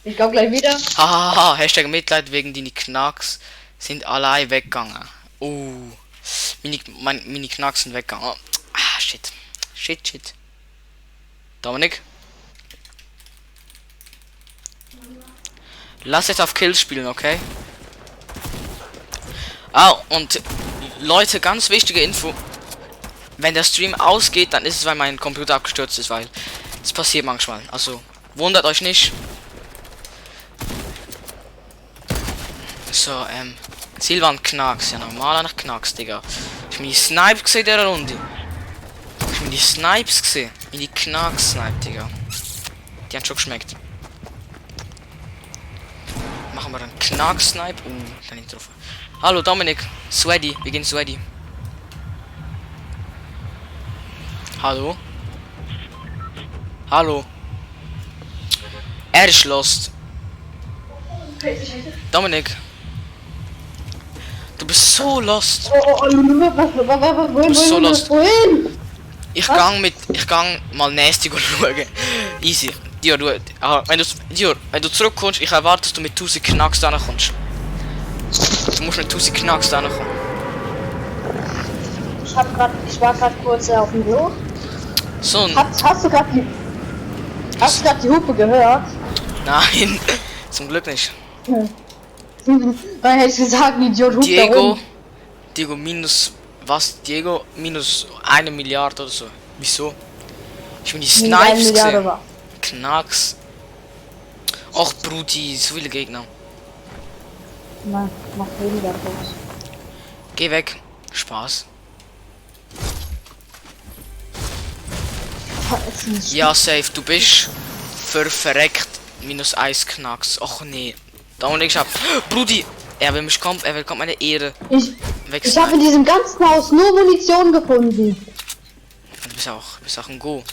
Ich glaub gleich wieder. Hahaha, Hashtag Mitleid wegen die Knacks sind allein weggegangen. Oh. Meine Knacks sind weggegangen. Oh. Ah, shit. Shit. Dominik? Lass jetzt auf Kill spielen, okay? Ah, und Leute, ganz wichtige Info. Wenn der Stream ausgeht, dann ist es, weil mein Computer abgestürzt ist, weil es passiert manchmal. Also, wundert euch nicht. So, Silvan Knacks, ja normaler nach Knacks, Digga. Ich bin die Snipes gesehen der Runde. Ich bin die Snipes gesehen. In die Knacks Snipe, Digga. Die haben schon geschmeckt. Machen wir einen Knacks Snipe. Kann ich drauf. Hallo Dominik, Sweaty, wir gehen Sweaty. Hallo? Hallo? Er ist lost. Dominik. Du bist so lost. Du bist so lost. Wohin? Ich gang mal nasty schauen. Easy. Dior, wenn du zurückkommst, ich erwarte, dass du mit 1000 Knacks da kommst. Du musst mit 1000 Knacks da kommen. Ich war gerade kurz auf dem Klo. So ein... Hast du gerade die Hupe gehört? Nein, zum Glück nicht. Weil hätte ich gesagt, ein Idiot hupt Diego minus... Was? Diego minus 1 Milliarde oder so. Wieso? Ich bin die Snipes gesehen. Knacks. Och Bruti, so viele Gegner. Nein, mach weniger groß. Geh weg. Spaß. Ja, safe. Du bist verreckt. Minus 1 Knacks. Och nee. Dominik, ich hab... Brudi! Er will meine Ehre. Ich habe in diesem ganzen Haus nur Munition gefunden. Du bist auch ein Go.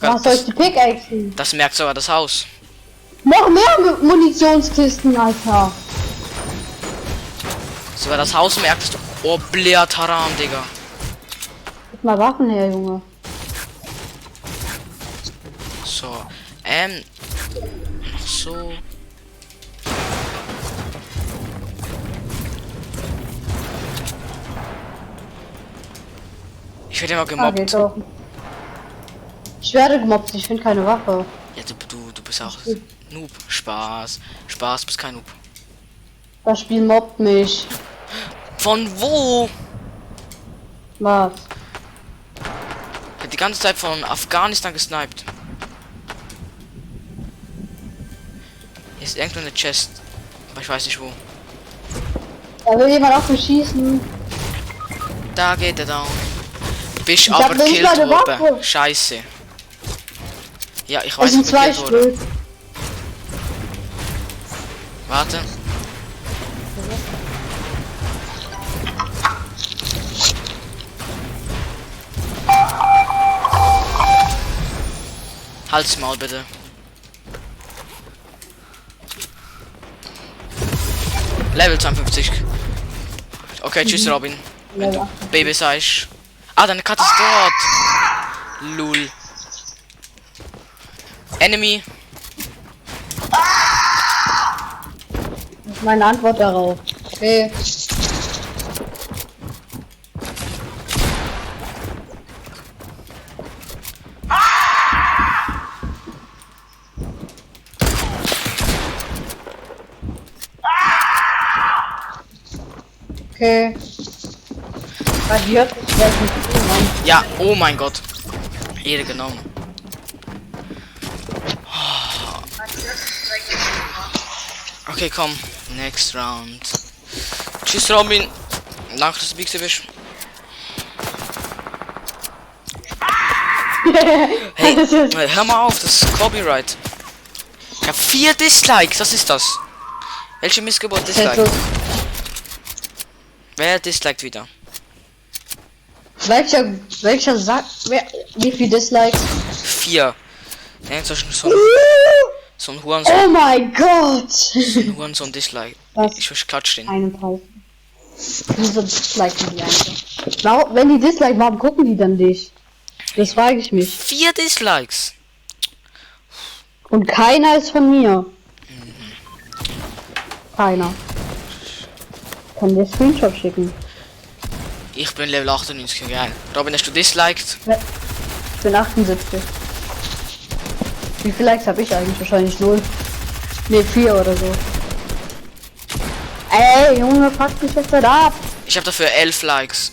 Was soll ich die Pickaxe? Das merkt sogar das Haus. Noch mehr Munitionskisten, Alter. Sogar das Haus merkt es. Oh, blärt Haram, Digga. Gib mal Waffen her, Junge. So, noch so. Ich werde immer gemobbt. Ich werde gemobbt, ich finde keine Waffe. Ja, du bist auch Noob. Spaß, bist kein Noob. Das Spiel mobbt mich. Von wo? Was? Ich hab die ganze Zeit von Afghanistan gesniped. Hier ist irgendwo eine Chest. Aber ich weiß nicht wo. Da will jemand auf mich schießen. Da geht er down. Bist aber gekillt worden. Scheiße. Ja, ich weiß, nicht, gekillt wurde. Warte. Halt's Maul bitte. Level 52. Okay, tschüss Robin. Wenn du Baby sagst. Ah, deine Karte ist dort. Lul. Enemy. Das ist meine Antwort darauf. Okay. Okay. Radiert, ich weiß nicht, ja, oh mein Gott. Ehre genommen. Okay, komm. Next round. Tschüss, Robin. Danke, dass du bist. Hey, hör mal auf, das ist Copyright. Ich hab 4 Dislikes, was ist das? Welche Missgeburt Dislike? Wer disliked wieder? Welcher sagt, wie viel Dislikes? 4. Ja, so ein ein Hurensohn. Oh mein Gott! Ein Hurensohn Dislike. Was? Ich will klatscht den. Einen Fall. Wieso disliken die einfach? Warum, wenn die disliken, warum gucken die dann dich? Das frage ich mich. 4 Dislikes. Und keiner ist von mir. Keiner. Kann dir Screenshot schicken. Ich bin Level 98, geil. Robin, hast du disliked? Ich bin 78. Wie viele Likes habe ich eigentlich? Wahrscheinlich 0. Ne, 4 oder so. Ey, Junge, fuck mich jetzt halt ab. Ich habe dafür 11 Likes.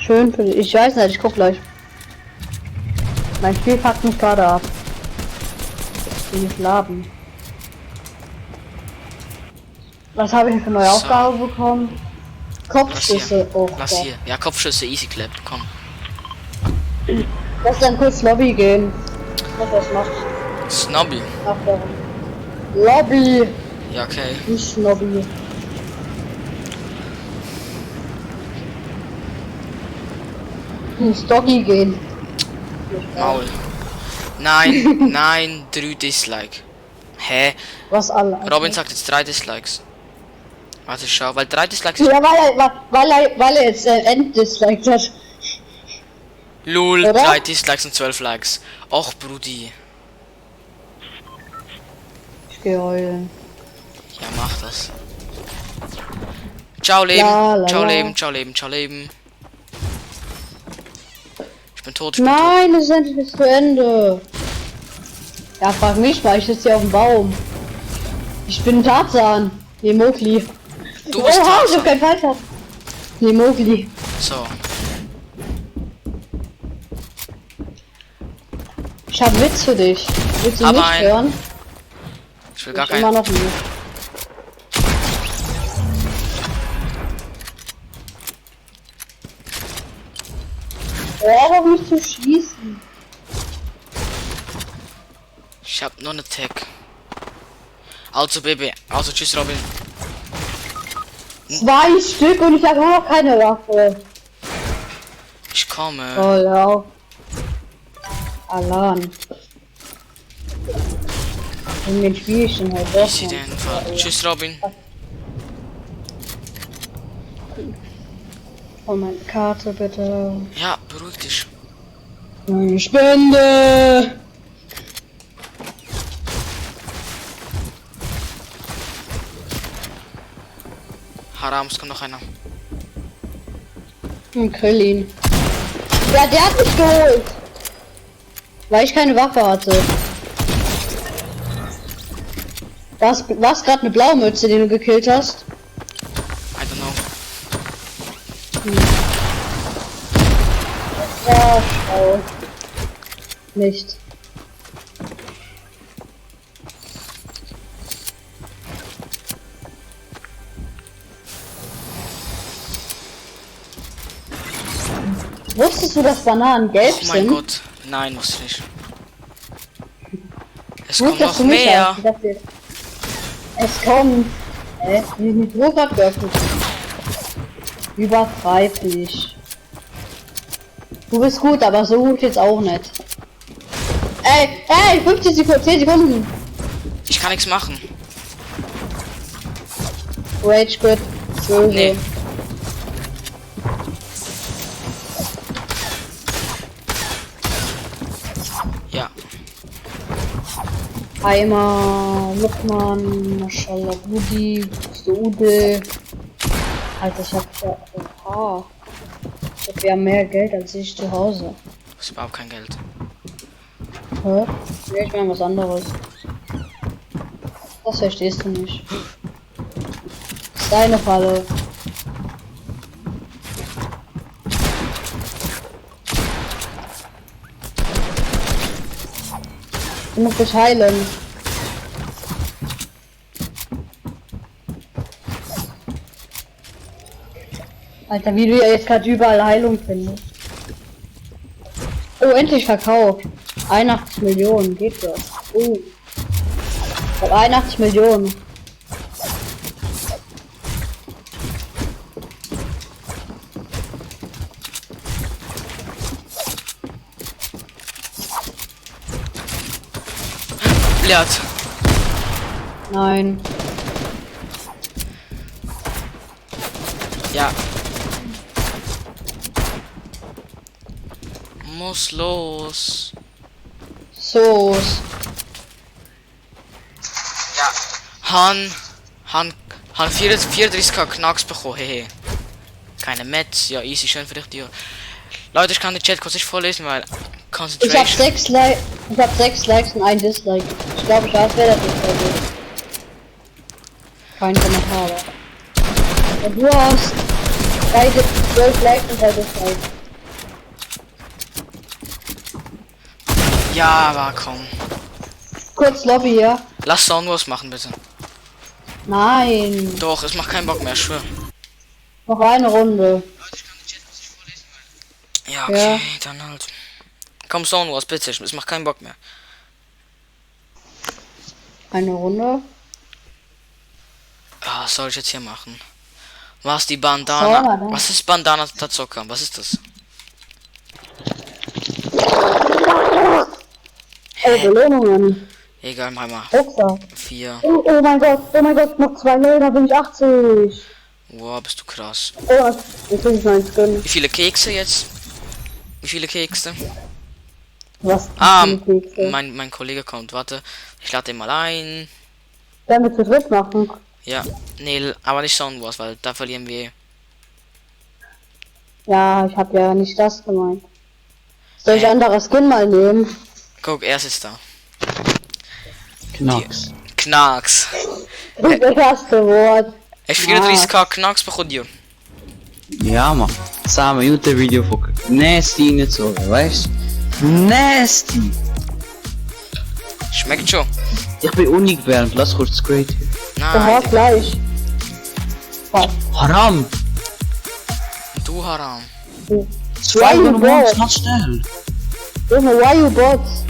Schön für dich. Ich weiß nicht, ich guck gleich. Mein Spiel packt mich gerade ab. Will ich laden. Was habe ich denn für eine neue So. Aufgabe bekommen? Kopfschüsse. Oh, Lass Gott. hier. Ja, Kopfschüsse, easy clap. Komm. Lass dann kurz Lobby gehen. Was das macht. Snobby. Nach der Lobby. Ja, okay. Nicht Lobby. Ins Doggy gehen. Maul. Nein, nein, 3 Dislike. Hä? Was alle. Robin sagt jetzt 3 Dislikes. Warte, schau, weil 3 Dislikes ist. Ja, weil er jetzt End-Disliked hat. Lul, Oder? 3 Dislikes und 12 Likes. Och, Brudi. Ich geh heulen. Ja, mach das. Ciao, Leben. La, la, Ciao, la. Leben. Ciao, Leben. Ciao, Leben. Ich bin tot, ich bin tot. Nein, es ist endlich bis zu Ende. Ja, frag mich mal, ich sitze hier auf dem Baum. Ich bin Tarzan. Nee, Mowgli. Du bist Oha, ich hab Tarzan. kein Falter. Nee, Mowgli. So. Ich hab Witz für dich. Willst du Aber nicht ein- hören? Ich will gar Ich immer kein. noch nicht. Hör auf mich zu schießen. Ich hab nur eine Tag. Also, Baby. Also, tschüss, Robin. 2 Stück und ich habe immer noch keine Waffe. Ich komme. Oh ja. Alarm. Und den spiel ich denn halt doch Easy noch. den Fall. Tschüss, Robin. Oh, meine Karte bitte. Ja, beruhig dich. Meine Spende. Haram, es kommt noch einer. Krillin. Ja, der hat mich geholt. Weil ich keine Waffe hatte. Was gerade eine Blaumütze, den du gekillt hast? I don't know. Ja, schau. Nicht. Wusstest du, dass Bananen gelb Oh mein sind? Gott. Nein, muss ich nicht. Es Gut, kommt dass noch du mich mehr. hast. Ich dachte, es kommt. Die Mikro hat geöffnet. Übertreiblich. Du bist gut, aber so gut jetzt auch nicht. Ey, 15 Sekunden, 10 Sekunden. Ich kann nichts machen. Rage Quit. Böse. Nee. Ja. Eimer, Lukman, Mashallah, Budi, Ude. Alter, ich hab ja. Oha. Ich hab ja mehr Geld als ich zu Hause. Das ist überhaupt kein Geld. Hä? Nee, ich meine was anderes. Das verstehst du nicht. Das ist deine Falle. Du musst dich heilen. Alter, wie du ja jetzt gerade überall Heilung findest. Oh, endlich verkauft. 81 Millionen, geht das. Oh. Ich hab 81 Millionen. geklärt. Nein. Ja. Muss los. So. Han 34k Knacks bekommen, hehe. Keine Metz, ja easy, schön für dich, dir. Leute, ich kann den Chat kurz nicht vorlesen, weil Ich hab Concentration. 6 Likes und ein Dislike. Ich glaube, ich weiß, wer das ist. Also. Kein Kommentar. Und du hast beide 12 Likes und 3 Dislikes. Ja, aber komm. Kurz Lobby, ja? Lass Soundwars machen, bitte. Nein. Doch, es macht keinen Bock mehr, schwör. Noch eine Runde. Ja, okay, Ja. dann halt. Komm, Soundwars, bitte, es macht keinen Bock mehr. Eine Runde. Ah, was soll ich jetzt hier machen? Was die Bandana? Sauber, ne? Was ist Bandana Tazoka? Was ist das? Oh, Belohnungen. Egal, mach mal. Rucksack. 4. Oh mein Gott, noch 2 Leben, da bin ich 80. Wow, bist du krass. Oh, jetzt will ich meinen Skin. Wie viele Kekse jetzt? Wie viele Kekse? Was? Ah, für Kekse? mein Kollege kommt. Warte, ich lade den mal ein. Werden wir zu dritt machen? Ja, nee, aber nicht Soundwars, weil da verlieren wir. Ja, ich habe ja nicht das gemeint. Soll ich anderer Skin mal nehmen? Guck, er ist da. Knacks. Knacks. Das erste Wort. Ich 34k Knacks bekommt dir. Ja, man. Samen YouTube-Video von Nasty nicht so, weißt du? Nasty! Schmeckt schon. Ich bin unigewährend, lass kurz great. Aha, Nein, gleich. Was? Haram! du Haram. Why 200 you Monats, bot? lass schnell! Junge, why you bots?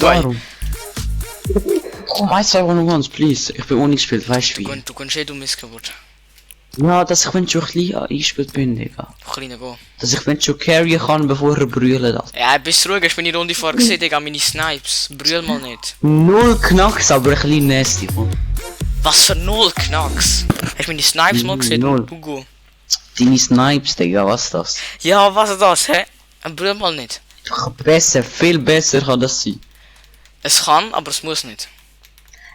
Warum? Bei 200 Monats, please. Ich bin ungespielt, weißt du wie? Du kannst du missgeburt. Ja, dass ich wenn schon ein bisschen eingespielt bin, Digga. Kleine go. Dass ich wenn schon carry kann, bevor er brüllen darf. Ja, bist ruhig, ich bin die Runde vorher gesehen, Digga, meine Snipes. Brüll mal nicht. 0 Knacks, aber ein bisschen nasty, man. Was für 0 Knacks? Hast du meine Snipes mal gesehen? Null. Du go. Deine Snipes, Digga, was ist das? Ja, was ist das, hä? Brüll mal nicht. Besser, viel besser kann das sein. Es kann, aber es muss nicht.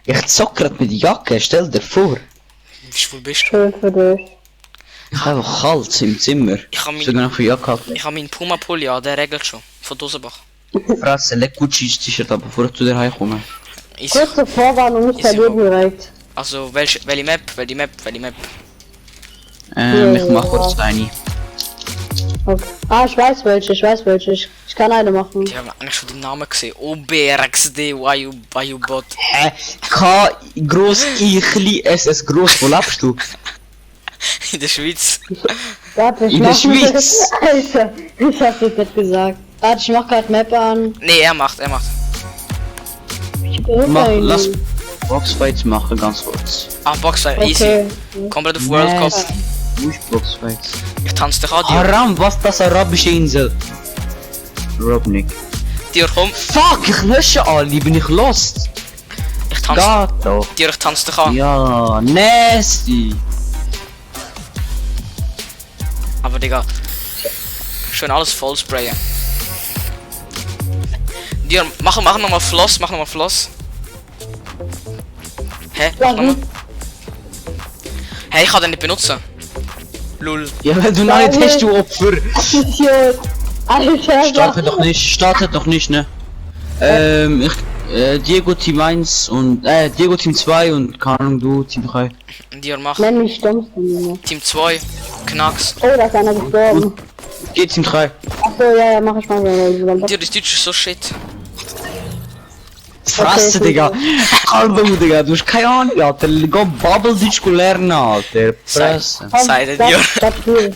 Ich zock grad mit der Jacke, stell dir vor. Wie schwul bist du? Schön für dich. Ich habe einfach kalt im Zimmer. Ich hab Sogar noch für Jacke ab. Ich hab meinen Puma-Pulli an, der regelt schon. Von Dosenbach. Fresse, leg Gucci's T-Shirt ab, bevor ich zu dir heimkomme. Ist Kurze Vorwarnung, ich Ist verliere überhaupt- direkt. Also, welche Map? Welche Map? Ich mach kurz eine. Okay. Ah, ich weiß welche. Ich kann eine machen. Die haben eigentlich schon den Namen gesehen. OBRXD, why you bot. Hä? K, gross, I, klein, SS, gross, wo lebst du? In der Schweiz. Warte, ich In der mach- Schweiz. Alter, ich hab das nicht gesagt. Warte, ich mach grad Map an. Nee, er macht. Ich bin Mach, rein. lass Boxfights machen, ganz kurz. Ah, Boxer, easy. Okay. Komplett auf World Cup. Wo ist Boxfights? Ich tanze dich an, Dior. Haram, was das arabische Insel? Robnik. Dior, komm. Fuck, ich lösche alle, bin ich lost. Ich tanze. Geht doch. Dior, ich tanze dich an. Ja, nasty. Aber, Digga. Schön alles voll sprayen. Dior, mach nochmal Floss, Hä? Ja, Nochmal. Hey, ich kann den nicht benutzen. Lul. Ja, wenn du noch nicht hast, du Opfer. Idiot. Alter, Startet doch nicht, ne? Diego Team 1 und, Diego Team 2 und keine Ahnung, du Team 3. Dior, mach. nenn mich Stummste, Junge. Team 2. Knacks. Oh, da ist einer gestorben. Geht Team 3. Achso, ja, mach ich mal. Dior, das Deutsch ist so shit. Fresse, Okay, Digga. Hallo, Digga, du hast keine Ahnung, Alter. Go Bubble Deutsch lernen, Alter. Fresse. Sei der Dior. Das Spiel.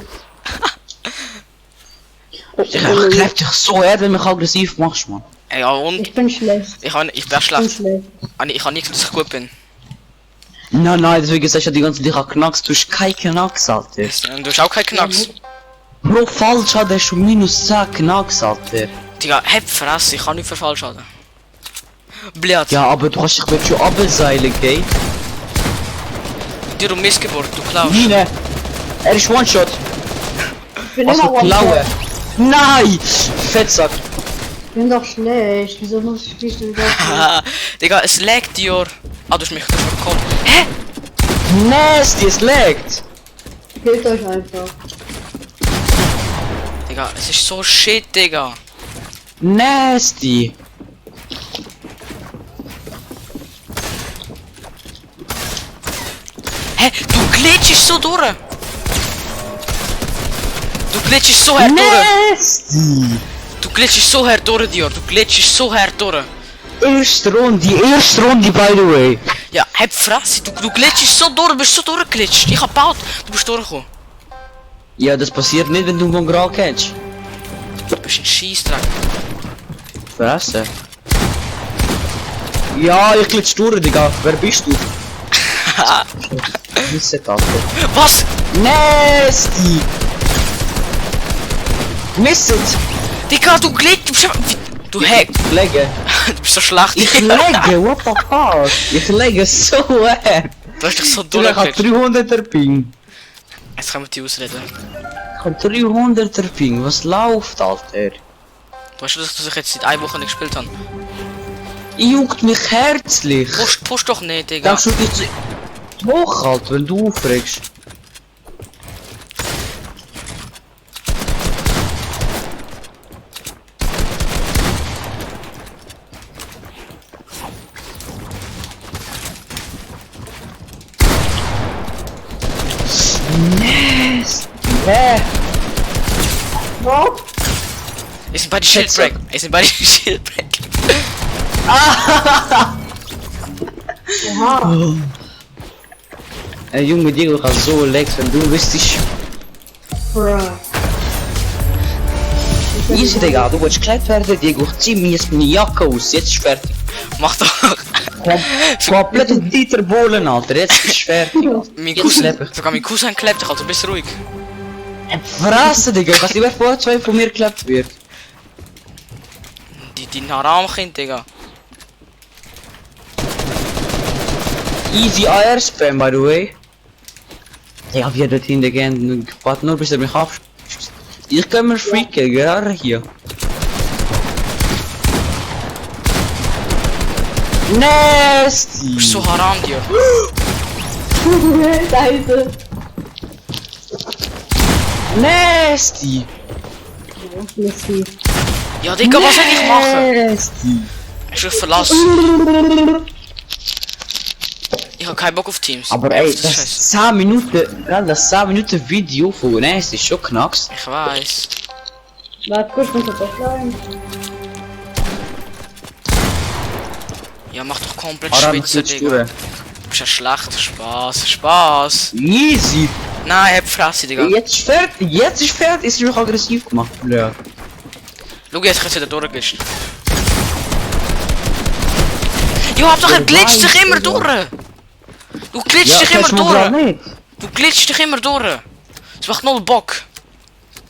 Ich greif dich so her, wenn du mich aggressiv machst, man. Ja, und? Ich bin schlecht. Ich bin Ich bin schlecht. schlecht. Ich kann nichts, dass ich gut bin. Nein, deswegen sagst du die ganze Zeit, Knacks, du hast keine Knacks, Alter. Und du hast auch keinen Knacks. Bro, falsch hat er schon minus 10 Knacks, Alter. Digga, hab Fresse, ich kann nicht für falsch haben. Blöd. Ja, aber du kannst dich wirklich schon abseilen, gell? Dir um Missgeburt, du klaust. Nein! Er ist One-Shot! Ich bin Was immer für Klaue! One-Shot. Nein! Fettsack! Ich bin doch schlecht. Wieso muss ich dich denn wieder? Haha, Digga, es laggt, Dior. Ah, du hast mich bekommen. Hä? Nasty, es laggt! Killt euch einfach. Digga, es ist so shit, Digga. Nasty! Hä? Du glitschst so durch! Du glitschst so hart durch! Nasty! Du glitschst so hart durch, Dior. Du glitschst so hart durch. Erste Runde, by the way! Ja, hab Fresse. Du glitschst so durch, du bist so durchgeglitscht. Ich hab gebaut. Du bist durchgekommen. Ja, das passiert nicht, wenn du Mongral kennst. Du bist ein Scheissdreck. Fresse. Ja, ich glitsch durch, Digga. Wer bist du? Misse Taste. Was? Nasty! Misset! Digga, du glitschst. Du hack. Ich lege. Du bist so schlecht. Ich lege, what the fuck? Ich lege so hart. Du hast dich so Ich habe durchgeglitscht. 300er Ping. Jetzt können wir die ausreden. Ich habe 300er Ping. Was läuft, Alter? Weißt du, dass ich jetzt seit 1 Woche nicht gespielt habe? Juckt mich herzlich. Push doch nicht, Digga. Denkst du dich hoch, Alter, wenn du aufregst? Hä? Was? Es sind beide Shieldbreak. Es sind beide Shieldbreak. Oha. Junge Diego gaat zo lekker, wenn du wüsstest. Bruh. Easy, Digga, du willst gekleidet werden, Diego. Zieh mir jetzt meine Jacke aus, jetzt ist fertig. Mach doch. Komplett auf Dieter Bohlen, Alter, jetzt ist fertig. Mein Jetzt Cousin. lebe ich. Sogar mein Cousin klebt dich, also bist ruhig. Verrassen, Digga, ich weiß nicht, wer vor 2 von mir geklebt wird. Die Haram-Kind, Digga. Easy AR Spam, by the way. Ja, wie dat in de game. Ik wacht nur bis er mich abschießt. Ich kann mir freaken, gerade hier. Nasty! Du bist so Haram, Dior. Scheiße. Nasty! Nasty. Ja, Digga, was soll ich machen? Nasty! Ich will verlassen. Ich hab keinen Bock auf Teams. Aber Ja, ey, das ist das scheiße. 10 Minuten, gerade das 10 Minuten Video von Nasty ist schon knacks. Ich weiß. Warte kurz, muss das offline. Ja, mach doch komplett Aram Spitze, klitscht Digga. durch. Du bist ja schlecht. Spaß. Easy! Nein, hab Fresse, Digga. Jetzt ist fertig, ist mich aggressiv gemacht. Ja. Schau, jetzt kannst du wieder durchglitscht. Jo, hab doch, er Ja, glitscht sich weiß, immer Digga. durch. Du glitscht dich immer kennst du Mongral durch. nicht? Du glitscht dich immer durch. Es macht null Bock.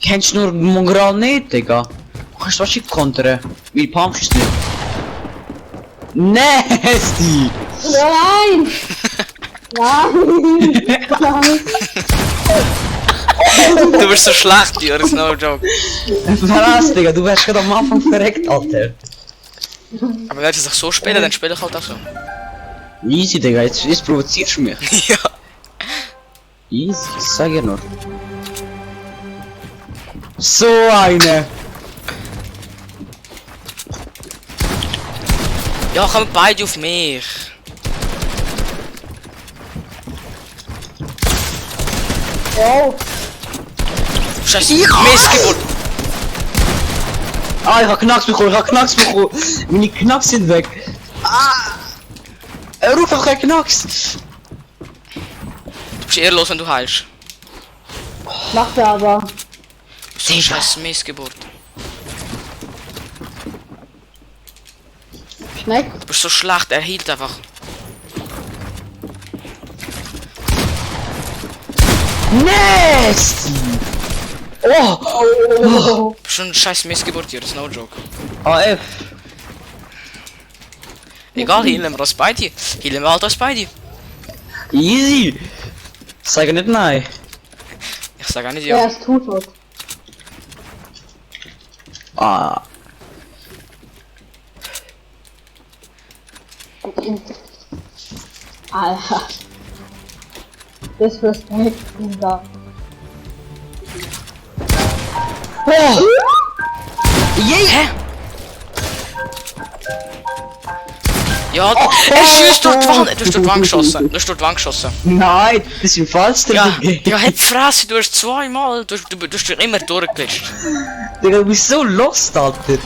Kennst du nur Mongral nicht, Digga? Du kannst was nicht kontern. Wie pumpst du nicht? Nasty! Nein! Nein! Du bist so schlecht, Dior, ist no joke. Was, Digga? Du wärst gerade am Anfang verreckt, Alter. Aber wenn ich das so spielen, dann spiele ich halt auch so. Easy, Digga, jetzt provozierst du mich. Ja. Easy, sag ich nur. So eine! Ja, kommen beide auf mich. Oh, Scheiße, Missgeburt. Ah, ich hab Knacks bekommen, Meine Knacks sind weg. Ah! Er ruft auch kein Knacks. Du bist ehrlos, wenn du heilst. macht er aber. So eine scheiß Missgeburt. Schmeckt. Du bist so schlecht, er hielt einfach. Nasty! Oh! Oh. Du bist schon eine scheiß Missgeburt hier, das ist no joke. AF! Egal, healen wir als beide. Healen wir halt als beide. Easy! Sag nicht nein. Ich sag auch nicht Ja, ja. es tut was. Ah. Alter. Das wirst du nicht sagen. Oh! Hä? Ja, er schießt durch die Wand. Du hast durch die Wand geschossen. Du hast durch die Wand geschossen. Nein, das ist im falschen Ja, Game. ja, hat Fresse, du hast zweimal. Du hast immer durchgeglitscht. Digga, du bist so lost, Alter.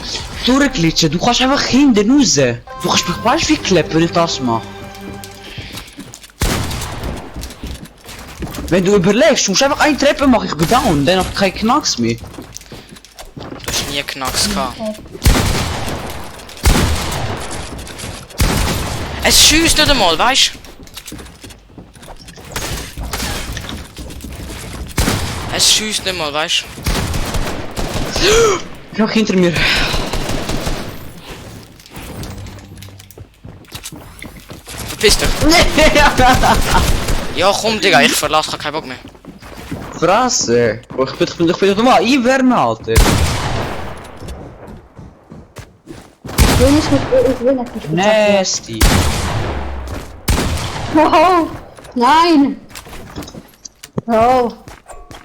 Durchglitschen, du kannst einfach hinten raus. Du kannst mich weißt wie kleppen, wenn ich das mache. Wenn du überlegst, du musst einfach eine Treppe machen, ich bin down, dann hab ich keinen Knacks mehr. Du hast nie Knacks gehabt. Es schießt nicht einmal, weißt du? Es schießt nicht mal, weißt du? Ja, hinter mir. Verpiss dich. Ja, komm, Digga, ich verlasse, ich hab keinen Bock mehr. Fresse. Oh, ich bin doch mal einwärmen, Alter. Ich will nicht ich will nicht mit Nasty. Oh, nein! Oh.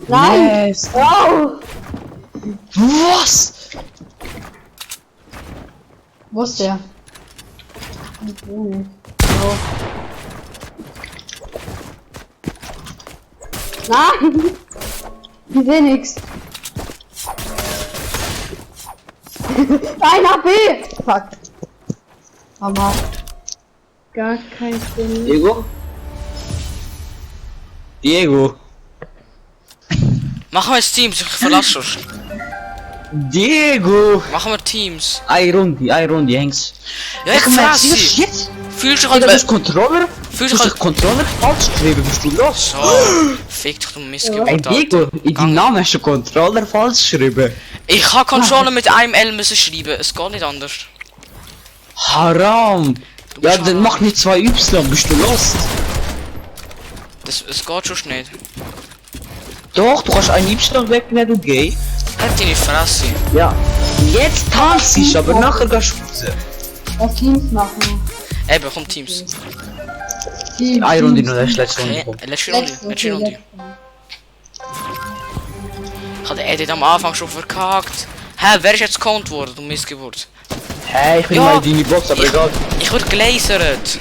Nein! Nasty. Oh! Was? Wo ist der? Oh. Nein! Ich seh nix. Ein AP! Fuck. Aber gar kein Sinn. Diego? Diego. Machen wir jetzt Teams, ich verlasse schon. Diego. Machen wir Teams. Eine Runde, hängst. Ja, ich fresse. Jetzt? Fühlst du dich Digga, du hast halt... Controller? Fühlst Du du hast dich Controller falsch geschrieben, bist du los? So. Fick dich, du Ey Missgeburt. Diego, in deinem Namen hast du Controller falsch geschrieben. Ich kann Controller mit einem L müssen schreiben, es geht nicht anders. Haram. Du Ja, bist dann mach nicht zwei Y, bist du lost. Es geht schon nicht. Doch, du kannst ein Y wegnehmen, du gay. Halt deine Fresse. Ja. Jetzt tanzt ich, aber nachher gehst du raus. Was Teams machen. Eben, komm Teams. Teams. Eine Runde noch, das ist letzte Okay, Runde. letzte Runde. Ich hatte Edit am Anfang schon verkackt. Hä, wer ist jetzt gekonnt worden, du Missgeburt? Hey, ich bin Ja, mal in deine Box, aber egal. Ich wurde gelasert.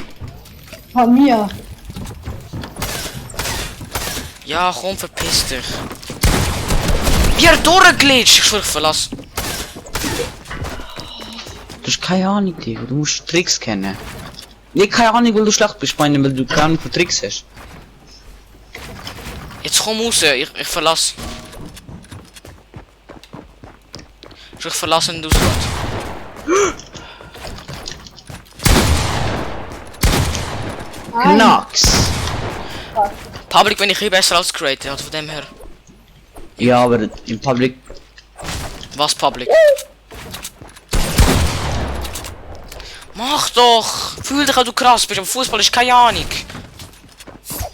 Von mir. Ja, komm, verpiss dich. Wie er durchglitscht, ich schwör, ich verlasse. Du hast keine Ahnung, Diego, du musst Tricks kennen. Nee, keine Ahnung, weil du schlecht bist, meine, weil du keine Ahnung von Tricks hast. Jetzt komm raus, ich verlasse. Ich verlasse den Ausland. Nein. Knacks. Public bin ich hier besser als Creator, also von dem her. Ja, aber im Public. Was Public? Mach doch! Fühl dich, als du krass bist, aber Fußball ist keine Ahnung.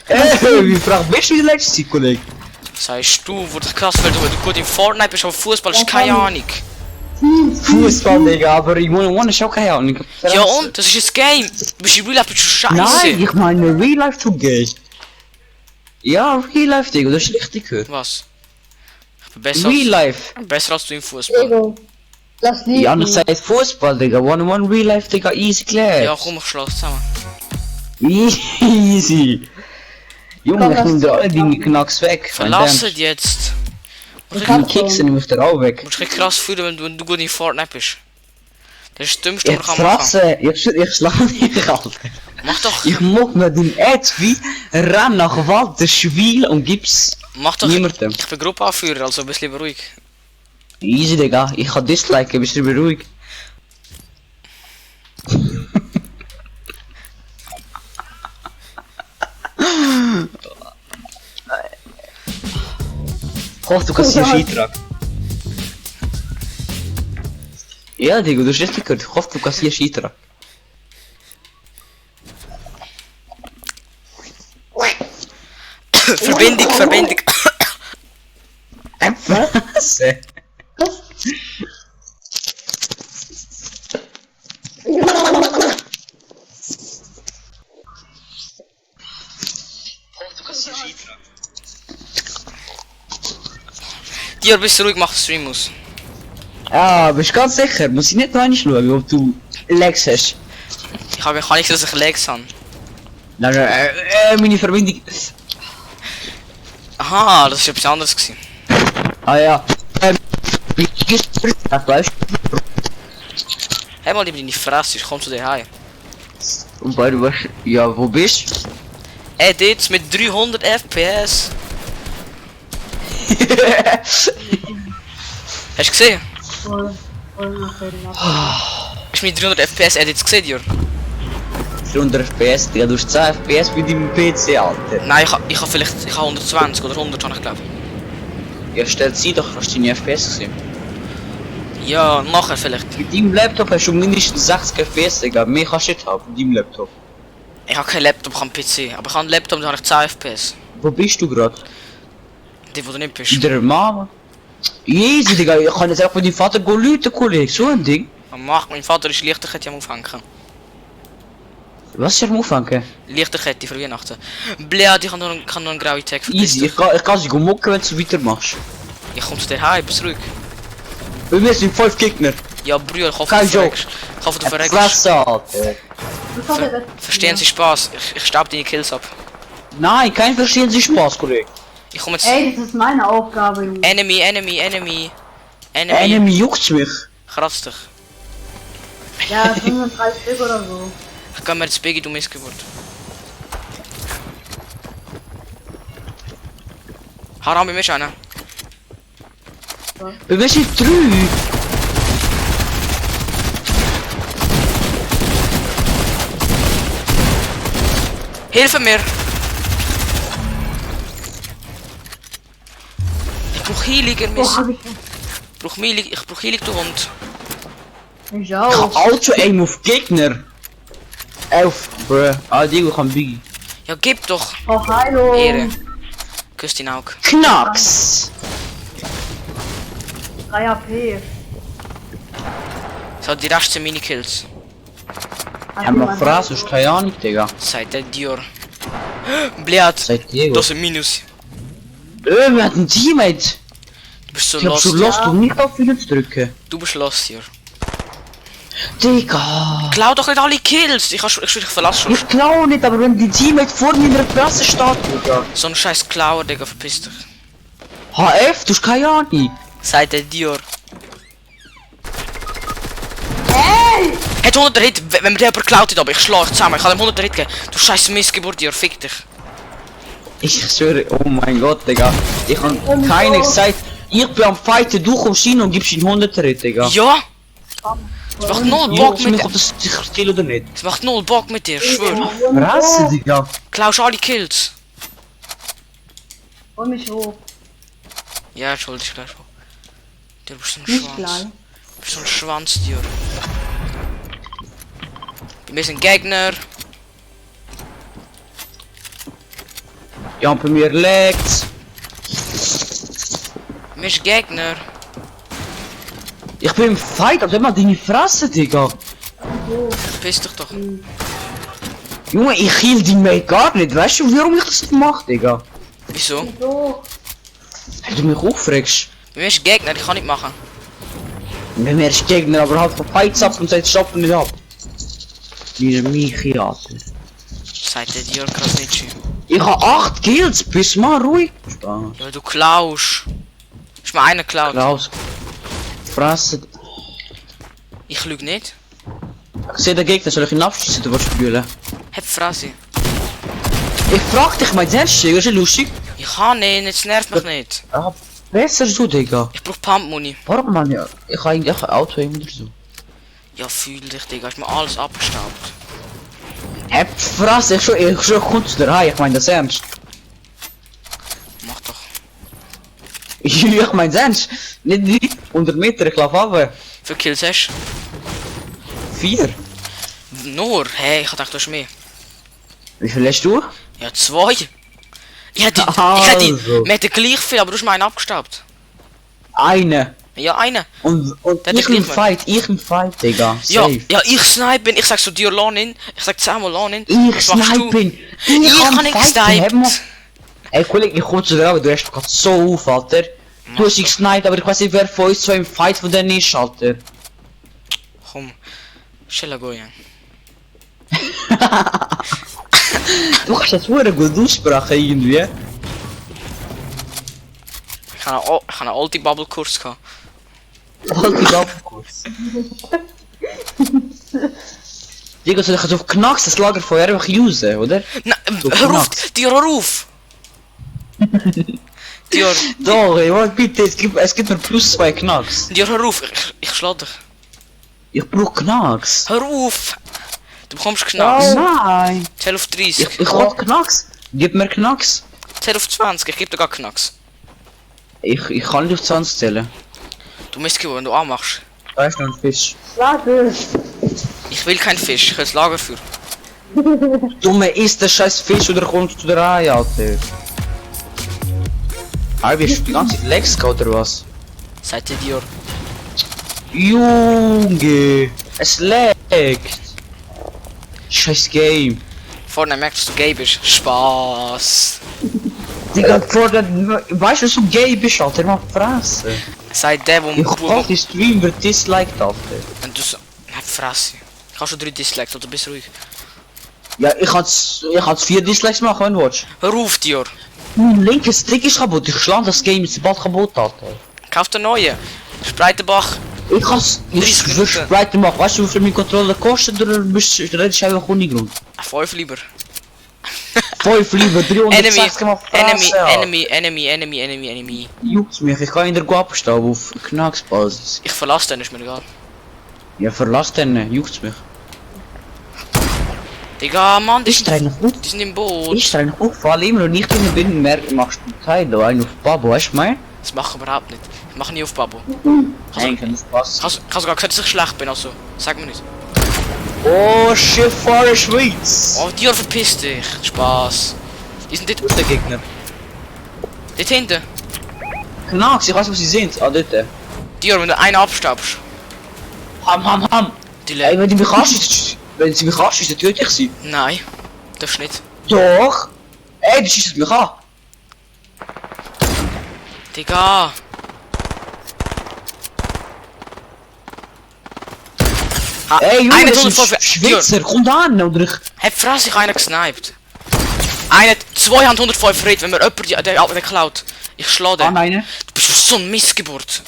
Wie frag bist du die letzte Zeit, Kollege? Sagst du, wo dich krass, weil du gut in Fortnite bist, aber Fußball ist keine Ahnung. Fußball, Digga, aber ich One ist auch keine Ahnung. Ja und? Das ist ein Game. Du bist in Real Life bist du scheiße. Nein, ich meine Real Life zu gay. Ja, Real Life, Digga, das ist richtig gehört. Was? Ich bin besser Real Life. besser als du im Fußball. Ego. Lass liegen. Ja, anders sagt Fußball, Digga. One Real Life, Digga, easy klar. Ja, komm, ich schlag zusammen. Easy. Junge, Komm, ich nehm lass- dir alle deine Knacks weg. Verlass es jetzt. Ich Die hab Kicks schon. nehme ich dir auch weg. Du musst dich krass fühlen, wenn du gut in Fortnite bist. Das ist das Dümmste, Ich was man machen kann. frasse, ich schlage dich, Alter. Mach doch, Ich mach mir den Ad wie renn nach Wald, das Schwiel und gib's mach doch. niemandem. Ich bin Gruppenanführer, also ein bisschen ruhig. Easy, Digga, ich kann disliken, bist du beruhigt. Hoff, du kannst hier Skitrag. Ja, Digga, du hast richtig gehört. Ich hoffe, du kannst hier Skitrag. Verbindung, Verbindung. Was? Was? Dior, bist du ruhig, mach Stream aus. Ah, bist du ganz sicher? Muss ich nicht noch einmal schauen, ob du Legs hast? Ich habe gar nicht, dass ich Legs habe. Nein, meine Verbindung. Aha, das ist etwas anderes gewesen. Ah ja. Das läuft. Hey mal lieber deine Fresse, ich komm zu dir heim. Und weil du weißt, ja, wo bist du? Ey, jetzt mit 300 FPS. Hast du gesehen? Voll nachreden. Hast du mit 300 FPS Edits gesehen, Dior? 100 FPS, ja, du hast 10 FPS bei deinem PC, Alter. Nein, ich hab vielleicht, ich hab 120 oder 100 habe ich glaube. Ja, stellt sie doch, hast du deine FPS gesehen? Ja, nachher vielleicht. Mit deinem Laptop hast du mindestens 60 FPS, Digga. Mehr kannst du nicht haben, mit deinem Laptop. Ich habe keinen Laptop, ich habe einen PC. Aber ich habe einen Laptop, da habe ich 10 FPS. Wo bist du gerade? Die, wo du nicht bist. Bei der Mama? Easy, Digga, ich kann jetzt auch bei deinem Vater go Leute, Kollege, so ein Ding. Mach, mein Vater ist Lichterkette am Aufhängen. Was ist am Anfang? Lichterkette für Weihnachten. Blöd, ich kann noch einen grauen Tag Easy, ich kann sie go mucken, wenn du weitermachst. Ich komm zu dir heim, bis zurück. Bei mir sind 5 Gegner. Ja, Brüder, ich hoffe, Kein du Joke. verreckst. Ich hoffe, du verreckst. Fresse, Alter. Verstehen Sie Spaß? Ich staub deine Kills ab. Nein, kein Verstehen Sie Spaß, Kollege. Ich komm jetzt. Ey, das ist meine Aufgabe, Junge. Enemy, Enemy, Enemy. Enemy juckt's mich. Kratz dich. Ja, es sind nur 3 Stück oder so. Ich kann mir jetzt Biggie, du Missgeburt. Haram, bei mir ist einer. Bei mir sind 3. Hilfe mir! Ich brauch Healing, Oh, hab ich. Ich brauch Healing, du Hund. Ich Ich kann auch. Auto-Aim auf Gegner. 11, bruh. Ah, Diego kann Biggie. Ja, gib doch! Oh, hallo. Ehre. Küss den Auge. Knacks! 3 HP. So, die Rest sind meine Kills. Ja, mal Fraß, hast keine Ahnung, Digga. Seit der Dior. Blöd. Seit Diego. Das ist ein Minus. Wir hatten ein Teammate. Du bist so Ich hab lost. so lost, um nicht auf ihn zu drücken. Du bist lost hier. Digga. Klau doch nicht alle Kills! Ich verlasse schon. Ich klau nicht, aber wenn die Teammate vor meiner Fresse steht, Digga. So ein scheiß Klauer, Digga, verpiss dich. HF, du hast keine Ahnung. Seit der Dior. Hey! Hat 100 Hit, wenn mir der jemand geklaut hat, aber ich schlag dich zusammen. Ich kann ihm 100 Hit geben. Du scheiß Missgeburt, Dior, fick dich. Ich schwöre, oh mein Gott, Digga. Ich hab keine Zeit. Ich bin am Fighten, du kommst hin und gibst ihn 100 Ritt, Digga. Ja! Es macht null Bock Juckt's mit mich, dir. ob das sich still oder nicht. Es macht null Bock mit dir, schwör. Fresse, Digga. Klaust alle Kills. Hol mich hoch. Ja, entschuldige dich gleich. Du bist so ein Nicht Schwanz. gleich. Du bist so ein Schwanz, Dior. Wir sind Gegner. Ja, bei mir legt's. Wir sind Gegner. Ich bin im Fight, aber mal deine Fresse, Digga. Verpiss dich doch. Junge, ich heal die Mate gar nicht. Weißt du, warum ich das nicht mache, Digga? Wieso? So. Wenn du mich auffragst. Wir sind Gegner, ich kann nicht machen. Wenn wir ist Gegner, aber halt von Fights ab und sagt, stopp nicht ab. Diese Michi, Alter. Seit der Dior Krasnitschi. Ich hab 8 Kills, bist mal ruhig. Ah, Ja, du klaust. Ist mir einer geklaut. raus. Fresse. Ich lüge nicht. Ich seh den Gegner, soll ich ihn abschießen oder was spülen? Hab Fresse. Ich frag dich mal selbst, Digga, ist ja lustig. Ich kann nicht, jetzt nervt mich nicht. Ah, besser so, Digga. Ich brauch Pump-Muni. Warum, Mann, ja? Ich hab eigentlich ein Auto immer so. Ja, fühl dich, Digga. Ist mir alles abgestaubt. Hab Fresse, ich schon kurz daheim, ich mein das ernst. Mach doch. Ich mein ernst. Nicht 100 Meter, ich lauf ab. Wie viele Kills hast 4. du? Nur? Hey, ich dachte, du hast mehr. Wie viel hast du? Ja, 2. Ich hätte, Also. wir hätten gleich viel, aber du hast meinen abgestaubt. Eine. Ja, eine. Und Der ich hat im gleich Fight, Digga. Ja, Safe. ja, ich snipen. Ich sag so dir Lonin. Ich sag 10-mal Lonin. Ich Was machst du? snipen. Ich kann nicht gesniped. Ey, Kollege, ich komm zu dir, aber du hast gerade so auf, Alter. Du hast dich gesniped, aber ich weiß nicht, wer von uns zwei im Fight von denen ist, Alter. Komm. Schella goyen. Du kannst das verdammt gut aussprechen, irgendwie. Ich habe einen Ulti-Bubble-Kurs gehabt. Halt ab kurz. Digga, soll ich jetzt auf Knacks das Lagerfeuer einfach usen, oder? Nein, So hör auf! Knacks. Dir hör auf! Dir, Doch, ey, warte, bitte, es gibt mir plus 2 Knacks. dir hör auf! Ich schlag dich. Ich brauch Knacks. Hör auf! Du bekommst Knacks. Nein. Zähl auf 30. Ich will Knacks. Gib mir Knacks. Zähl auf 20. Ich geb dir gar Knacks. Ich kann nicht auf 20 zählen. Du musst gehen, wenn du anmachst. Da ist noch ein Fisch. Warte. Ich will keinen Fisch. Ich will das Lager für. Dumme, isst der scheiß Fisch oder kommst du da rein, Alter? Alter, hast du die ganze Zeit Lex gehabt, oder was? Seid ihr dir? Junge, es leckt. Scheiß Game. Vorne merkst du, dass du gay bist. Spaß. Digga, weißt du, was so gay bist, Alter? Mach Fresse. Sei der, wo Ich hoffe, die Stream wird disliked, Alter. wenn du so. Hab Fresse. Ich hab schon 3 Dislikes, also bist ruhig. Ja, ich kann's 4 Dislikes machen, wenn du willst. Hör auf, dir. Mein linker Stick ist kaputt, ich schlag das Game jetzt bald kaputt, Alter. Kauf den neuen. Spreitenbach. Ich kann's 30 nicht Minuten. verspreiten machen, weißt du, wie viel mein Controller kostet, oder redest du einfach ohne Grund? 5 lieber. 5 lieber, 360 mal Fresse, Alter. Enemy. Juckt's mich, ich kann in der Go abstehen auf Knacksbasis. Ich verlasse den, ist mir egal. Ja, verlass den, juckt's mich. Digga, Mann, die Ich streich sind, noch auf. die sind im Boot. Ich streich noch auf, vor allem immer, und ich bin, mehr machst du Teil, einen auf Babo, weißt du, mein? Das mache ich überhaupt nicht. Ich mache nie auf Babo. Nein, kann nicht passen. Hast du sogar gesagt, dass ich schlecht bin, also. Sag mir nicht. Oh, Schiff vor der Schweiz! Oh, Dior, verpiss dich. Spaß. Die sind dort, Wo ist der Gegner? dort hinten. Knacks, ich weiß, wo sie sind. Ah, dort. Dior, wenn du einen abstaubst. Ham. Die Ey, Le wenn sie mich anschießt, dann töte ich sie. Nein. Darfst nicht. Doch! Ey, die schießt mich an. Digga. Ey, Junge, Einer das ist 105. ein Schweizer, kommt an, oder ich... Hab Fresse, ich einer gesniped. Einer, 2 haben 105 Red, wenn mir jemand der klaut. Ich schlag den. nein. Du bist so ein Missgeburt.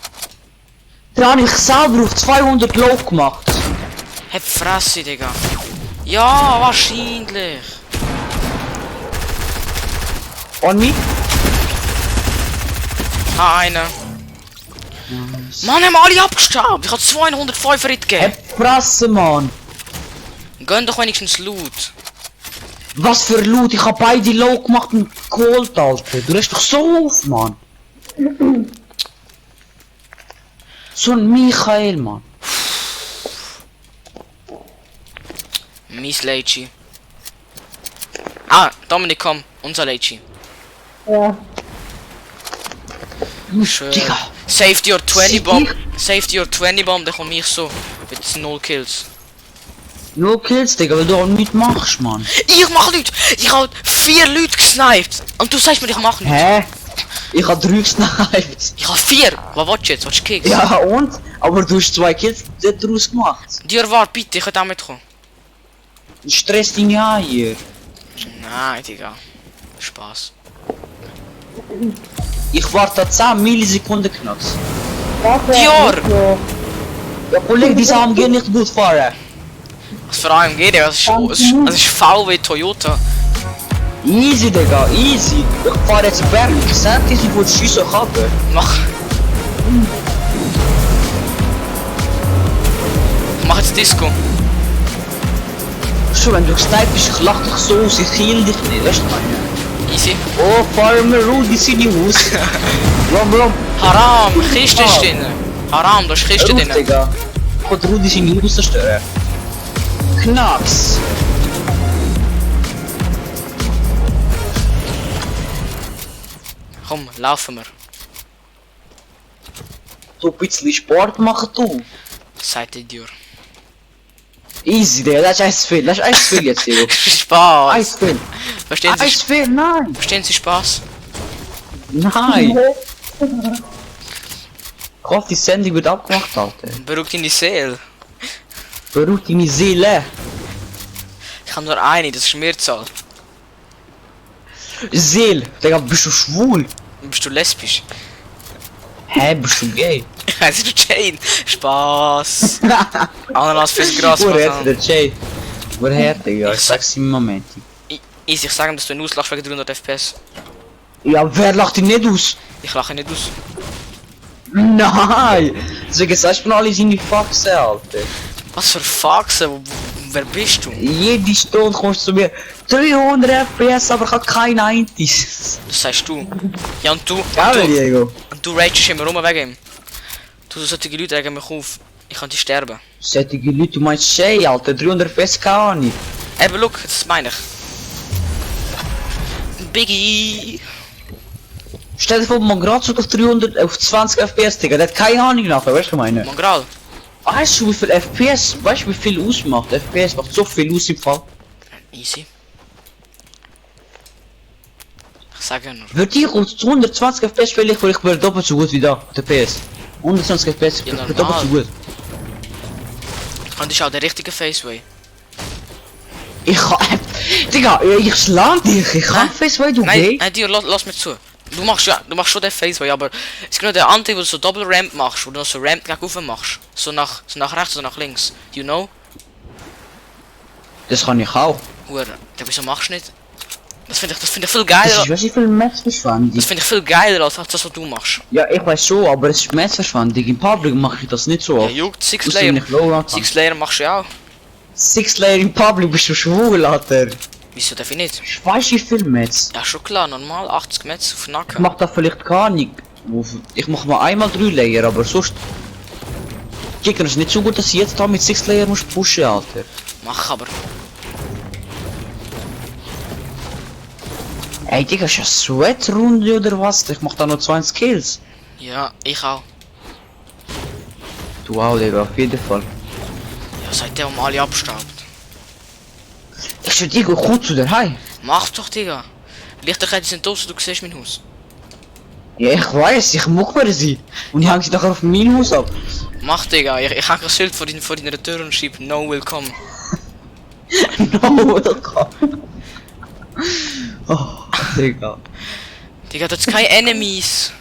Da habe ich selber auf 200 Lauf gemacht. Hab Fresse, Digga. Ja, wahrscheinlich. On me? Einer. Mann, haben alle abgestaubt. Ich hab 205 Red gegeben. Hab Fresse, Mann. Gönn doch wenigstens Loot. Was für Loot, ich hab beide Low gemacht und geholt, Alter. Du lässt doch so auf, Mann. So ein Michael, Mann. Mies Leichi. Ah, Dominik, komm. Unser Leichi. Ja. Schön. Digga. Safety or 20 Sieg Bomb. Safety or 20 Bomb, dann komm ich so. Mit 0 Kills. No Kills, Digga, weil du auch nichts machst, Mann. Ich mach nichts! Ich hab 4 Leute gesniped! Und du sagst mir, ich mach nichts! Hä? Ich hab 3 gesniped. Ich hab 4! Was willst du jetzt? Willst du Keks? Ja, und? Aber du hast 2 Kills daraus gemacht. Dir war, bitte, ich kann damit kommen. Stress dich ja hier. Nein, Digga. Spaß. Ich warte 10 Millisekunden Knacks. Warte, Dior! Mikro. Ja, Kollege, diese AMG nicht gut fahren. Was für AMG, Digga? Das ist VW Toyota. Easy, Digga, easy. Ich fahr jetzt Berg, ich sag dir, ich will schiessen haben. Mach. Ich mach jetzt Disco. Schon, wenn du gesniped bist, ich lach dich so aus, ich kill dich nicht, weißt du, meine? Easy. Oh, Farmer Rudy City Haus. Rom. Haram, Kiste ist drin. Haram, da ist Kiste Ruf, drin. Digga. Ich will Rudy seine Haus zerstören. Knacks. Komm, laufen wir. Du ein bisschen Sport machen, du. Sagt der Dior. Easy, Digga, das ist eins viel. Das ist eins viel jetzt, Digga. Spaß! Eins viel. Verstehen Sie, Eins viel, nein. verstehen Sie Spaß? Nein. Ich hoffe, die Sendung wird abgemacht, Alter. Beruhigt in die Seele. Beruhigt deine Seele. Ich habe nur eine, das ist Mehrzahl. Seele. Digga, bist du schwul? Bist du lesbisch? Hä, bist du gay? Es ist der Jane. Spaß. Ananas fürs Gras. Woher Mann. der Jay? Woher, Digga? Ich sag's im Moment. Ich sag ihm, dass du ihn auslachst wegen 300 FPS. Ja, wer lacht ihn nicht aus? Ich lache nicht aus. Nein! Deswegen sagst du alle seine Faxen, Alter. Was für Faxen? Wer bist du? Jede Stunde kommst du zu mir 300 FPS, aber ich hab kein 90s. Das sagst du. Ja und du? Gell, Und Diego? du ragest immer rum wegen ihm. Du solche Leute regen mich auf. Ich kann dich sterben. Solche Leute, du meinst Shay, Alter, 300 FPS kann ich nicht. Eben, look, das meine ich. Biggie! Stell dir vor, man gerade so auf 300, auf 20 FPS, Digga, der hat keine Ahnung nachher, weißt du, was ich meine? Mongral. Weißt du, wie viel FPS, weißt du, wie viel ausmacht? FPS macht so viel aus im Fall. Easy. Ich sage nur. Würde ich auf 120 FPS spielen, weil ich wäre doppelt so gut wie da, der PS. 120 FPS, ich Ja, bin doppelt so gut. Und das ist auch der richtige Faceway. Ich kann, Digga, ich schlag dich, ich kann Nein. fest, weil du Nein, gay. nein, Dio, lass mir zu. Du machst schon den Faceway, aber es gibt nur der Anti, wo du so Double Ramp machst, wo du noch so Ramp gegen oben machst. So nach rechts oder nach links. You know? Das kann ich auch. Hure, wieso machst du nicht? Das finde ich viel Das geiler. ist, weißt du, wie viel Messverschwendung? Das finde ich viel geiler als das, was du machst. Ja, ich weiß schon, aber es ist Messverschwendung. Im Public mache ich das nicht so Ja, oft. juckt, Six Musst du Layer. nicht low anfangen. Six Layer machst du ja auch. Six Layer im Public bist du schwul, Alter. Wieso darf ich nicht? Ich weiß wie viel Metz. Ja, schon klar, normal, 80 Metz auf Ich Nacken. mach da vielleicht gar nicht. Ich mach mal einmal 3 Layer, aber sonst... Gegner ist nicht so gut, dass ich jetzt da mit 6 Layer muss pushen, Alter. Mach aber. Ey, Digga, ist ja Sweat-Runde oder was? Ich mach da noch 20 Kills. Ja, ich auch. Du auch, Digga, auf jeden Fall. Ja, seitdem um alle abstaubt. Ich schau, Digga, komm zu dir heim. Mach doch, Digga. Lichterkeiten sind draußen, du siehst mein Haus. Ja, ich weiß, ich muck mir sie. Und hang sie nachher auf mein Haus ab. Mach, Digga. Ich hänge ein Schild vor deiner Tür und schreib No Willkommen. No, willkommen. Oh, Digga. Digga, das sind keine Enemies.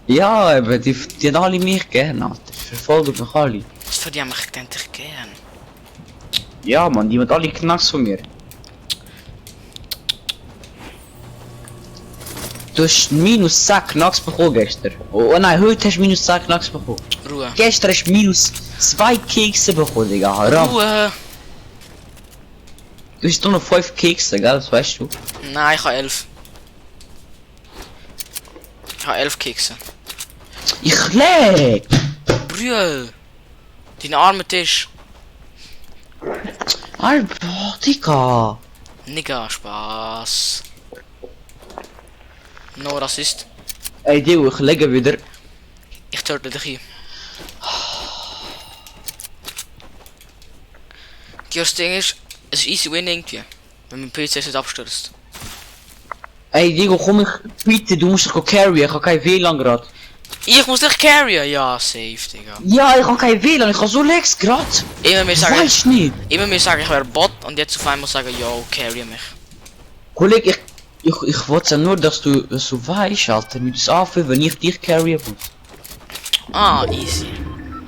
Ja, aber die haben alle mich gerne, Alter. Die verfolgen mich alle. Das für die haben mich eigentlich gern. Ja, man, die haben alle Knacks von mir. Du hast minus 10 Knacks bekommen gestern. Oh nein, heute hast du minus 10 Knacks bekommen. Ruhe. Gestern hast du minus 2 Kekse bekommen, Digga. Haram. Ruhe. Du hast nur noch 5 Kekse, gell? Das weißt du. Nein, ich habe 11. Ich habe 11 Kekse. Ich leg! Brühl. Dein armer Tisch. Alter, Digga. Nigga, Spaß. No Rassist. Ey, Digga, ich lege wieder. Ich töte dich hier. Das Ding ist, es ist easy win irgendwie. Wenn mein PC jetzt abstürzt. Ey, Digga, komm ich. Bitte, du musst dich carryen. Ich hab kein WLAN grad. Ich muss dich carryen! Ja, safe, Digga. Ja, ich hab kein WLAN. Ich hab so Lex grad. Immer mir sagen, Weiß nicht. ich wäre Bot und jetzt auf einmal sagen, yo, carry mich. Kollege, ich wollte ja nur, dass du weißt, Alter, wie das anfühlt, wenn ich dich carryen muss. Ah, easy.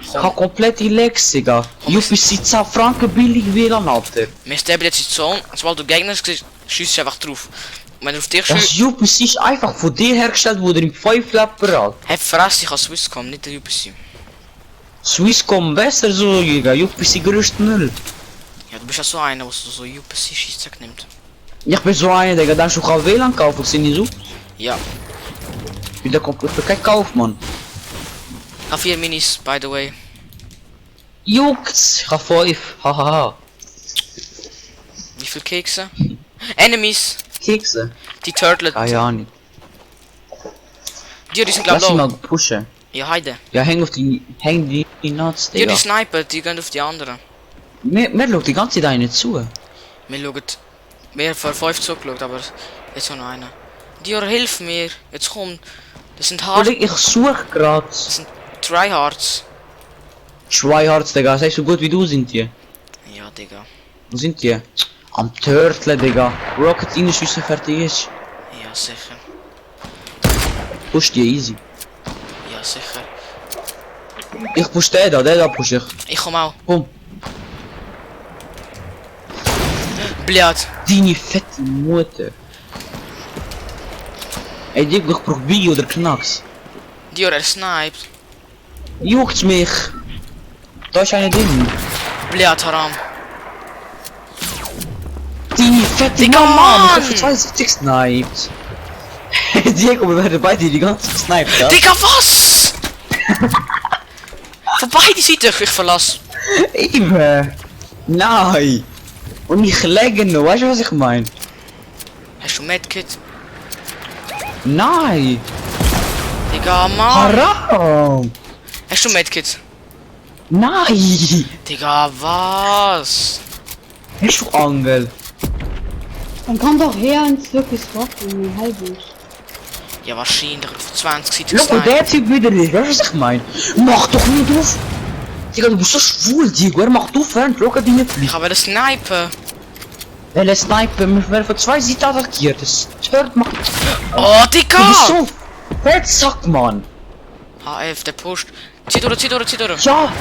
Ich hab komplett die Lex, Digga. UPC 10 Franken billig WLAN, Alter. Wir sterben jetzt in die Zone, und sobald du Gegner siehst, schießt du einfach drauf. Und wenn du auf dich Das schießt, UPC ist einfach von dir hergestellt, wurde im 5 Lapper, Alter. hab verrasst dich als Swisscom, nicht der UPC. Swisscom besser so, Digga. UPC größte Müll. Ja, du bist ja so einer, was so UPC Schießzeug nimmt. Ich bin so einer, Digga. Dann schon auch WLAN kaufen, sind die so? Ja. Ich bin kein Kaufmann. Ich habe 4 Minis, by the way. Juckt's. Ich hab 5. Hahaha. Wie viel Kekse? Enemies! Kekse. Die Turtle. Keine Ahnung. Die sind glaub Lass ihn low. mal pushen. Ja, heide. Ja, häng die Nuts, Die Digga. snipen, die gehen auf die anderen. Mir schaut die ganze Zeit eine zu. Wir schauen... Wir haben vor 5 zugeschaut, aber jetzt noch einer. Dior, hilf mir. Jetzt komm. Das sind hart... Kollege, ich suche grad. Das sind Tryhards. Tryhards, Digga. Sei so gut wie du sind die. Ja, Digga. Wo sind die? Am Turtle, Digga. Rocket reinschiessen, fertig ist. Ja, sicher. Push die easy. Ja, sicher. Ich push den da push ich. Ich komm auch. Komm. Blöd. Deine fette Mutter. Ey, Digga, ich brauch Bio oder Knacks. Dior, er sniped. Juckt's mich. Da ist einer drin. Blöd, Haram. Die fette Digga, Mann! Ich hab für 72 gesniped. Diego, wir werden beide die ganze Zeit gesniped, ja? Digga, was? Von beide Seiten, ich verlasse. Eben. Nein. Und ich lege noch, weißt du was ich mein? Hast du Medkit? Nein. Digga, Mann. Haram. Hast du Medkit? Nein. Digga, was? Hast du Angel? Dann komm doch her ins wirklich Waffen, halbwegs. Ja, wahrscheinlich auf 20 Seiten Schau, gesniped. der Typ wieder nicht, weißt du was ich mein? Mach doch nicht auf. Digga, du bist so schwul, Diego. Er macht auf, während Rocket die nicht Ich fliegt. habe das Snipen. Weil er Sniper, wir werden von 2 Seiten attackiert. Das hört man. Oh, Du bist Digga! so Fettsack, Mann. HF, der pusht. Zieh durch, zieh durch, zieh durch. Ja.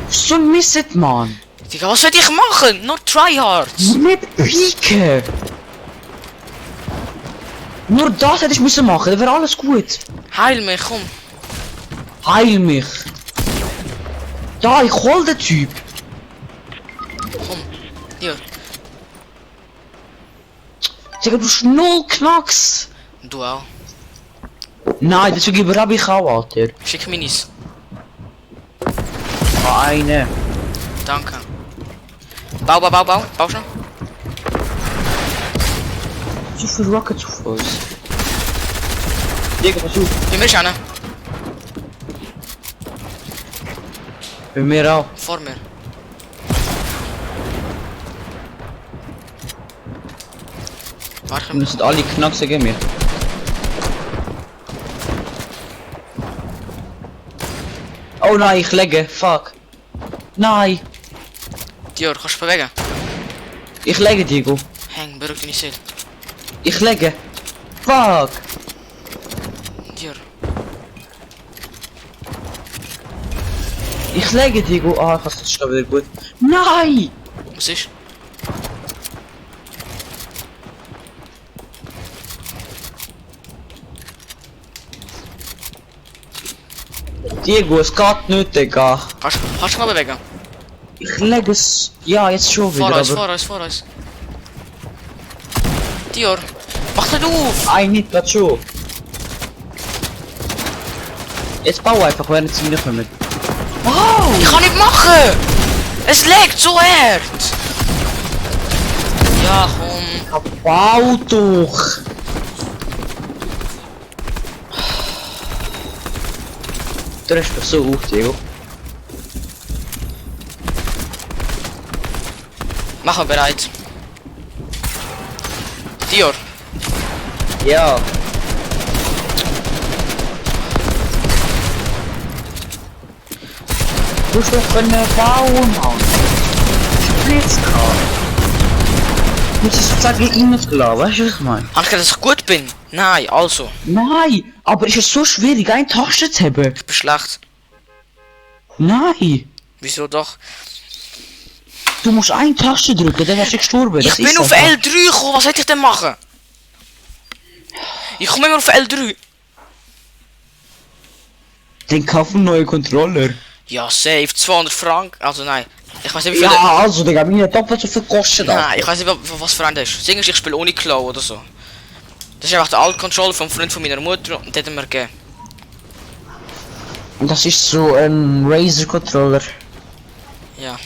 So ein Misset, Mann. Digga, was soll ich machen? Nur Tryhards. Nicht pieken. Nur das hätte ich müssen machen, dann wäre alles gut. Heil mich, komm. Heil mich. Da, ich hol den Typ. Komm. Hier. Digga, du hast 0 Knacks. Du auch. Nein, deswegen überhaupt ich auch, Alter. Schick Minis. Eine. Danke. Bau, bau, bau, bau. Bau schon. So viel Rockets auf uns. Digga, pass auf. Bei mir ist einer. Bei mir auch. Vor mir. Warte, Und das sind alle Knacks gegen mir. Oh nein, ich lege. Fuck. Nein. Dior, kannst du bewegen? Ich lege, Diego. Häng, berück dich nicht sehr. Ich lege. Fuck. Dior. Ich lege, Diego. Ah, das ist schon wieder gut. Nein. Was ist? Diego, es geht nicht, Digga. Kannst du mal bewegen? Ich lege es. Ja, jetzt schon wieder. Vor uns, aber vor uns, vor uns. Dior, mach nicht auf! Ein nicht grad schon. Jetzt bau einfach, während sie reinkommen. Wow! Ich kann nicht machen! Es legt so hart! Ja, komm. Bau doch! Du hast mich so auf, Diego. Mach mal bereit. Dior, Ja. Du musst doch können bauen, Mann. Splitzkart. Du musst sozusagen reingelassen, weißt du, was ich meine? hab ich gesagt, dass ich gut bin? Nein, also. Nein, aber ist es so schwierig, eine Taste zu haben? Ich bin schlecht. Nein. Wieso doch? Du musst eine Taste drücken, dann wärst du gestorben. Ich bin auf L3 gekommen, was hätte ich denn machen? Ich komme immer auf L3. Den kaufen neue Controller. Ja, safe, 200 Franken. Also nein. Ich weiß nicht wie viel. Ja, also, Digga, meine doppelt so viel kostet das. Nein, ich weiß nicht was für ein das ist. Singen ich spiele ohne Klau oder so. Das ist einfach der alte Controller vom Freund von meiner Mutter und den hat er mir gegeben. Das ist so ein Razer Controller. Ja.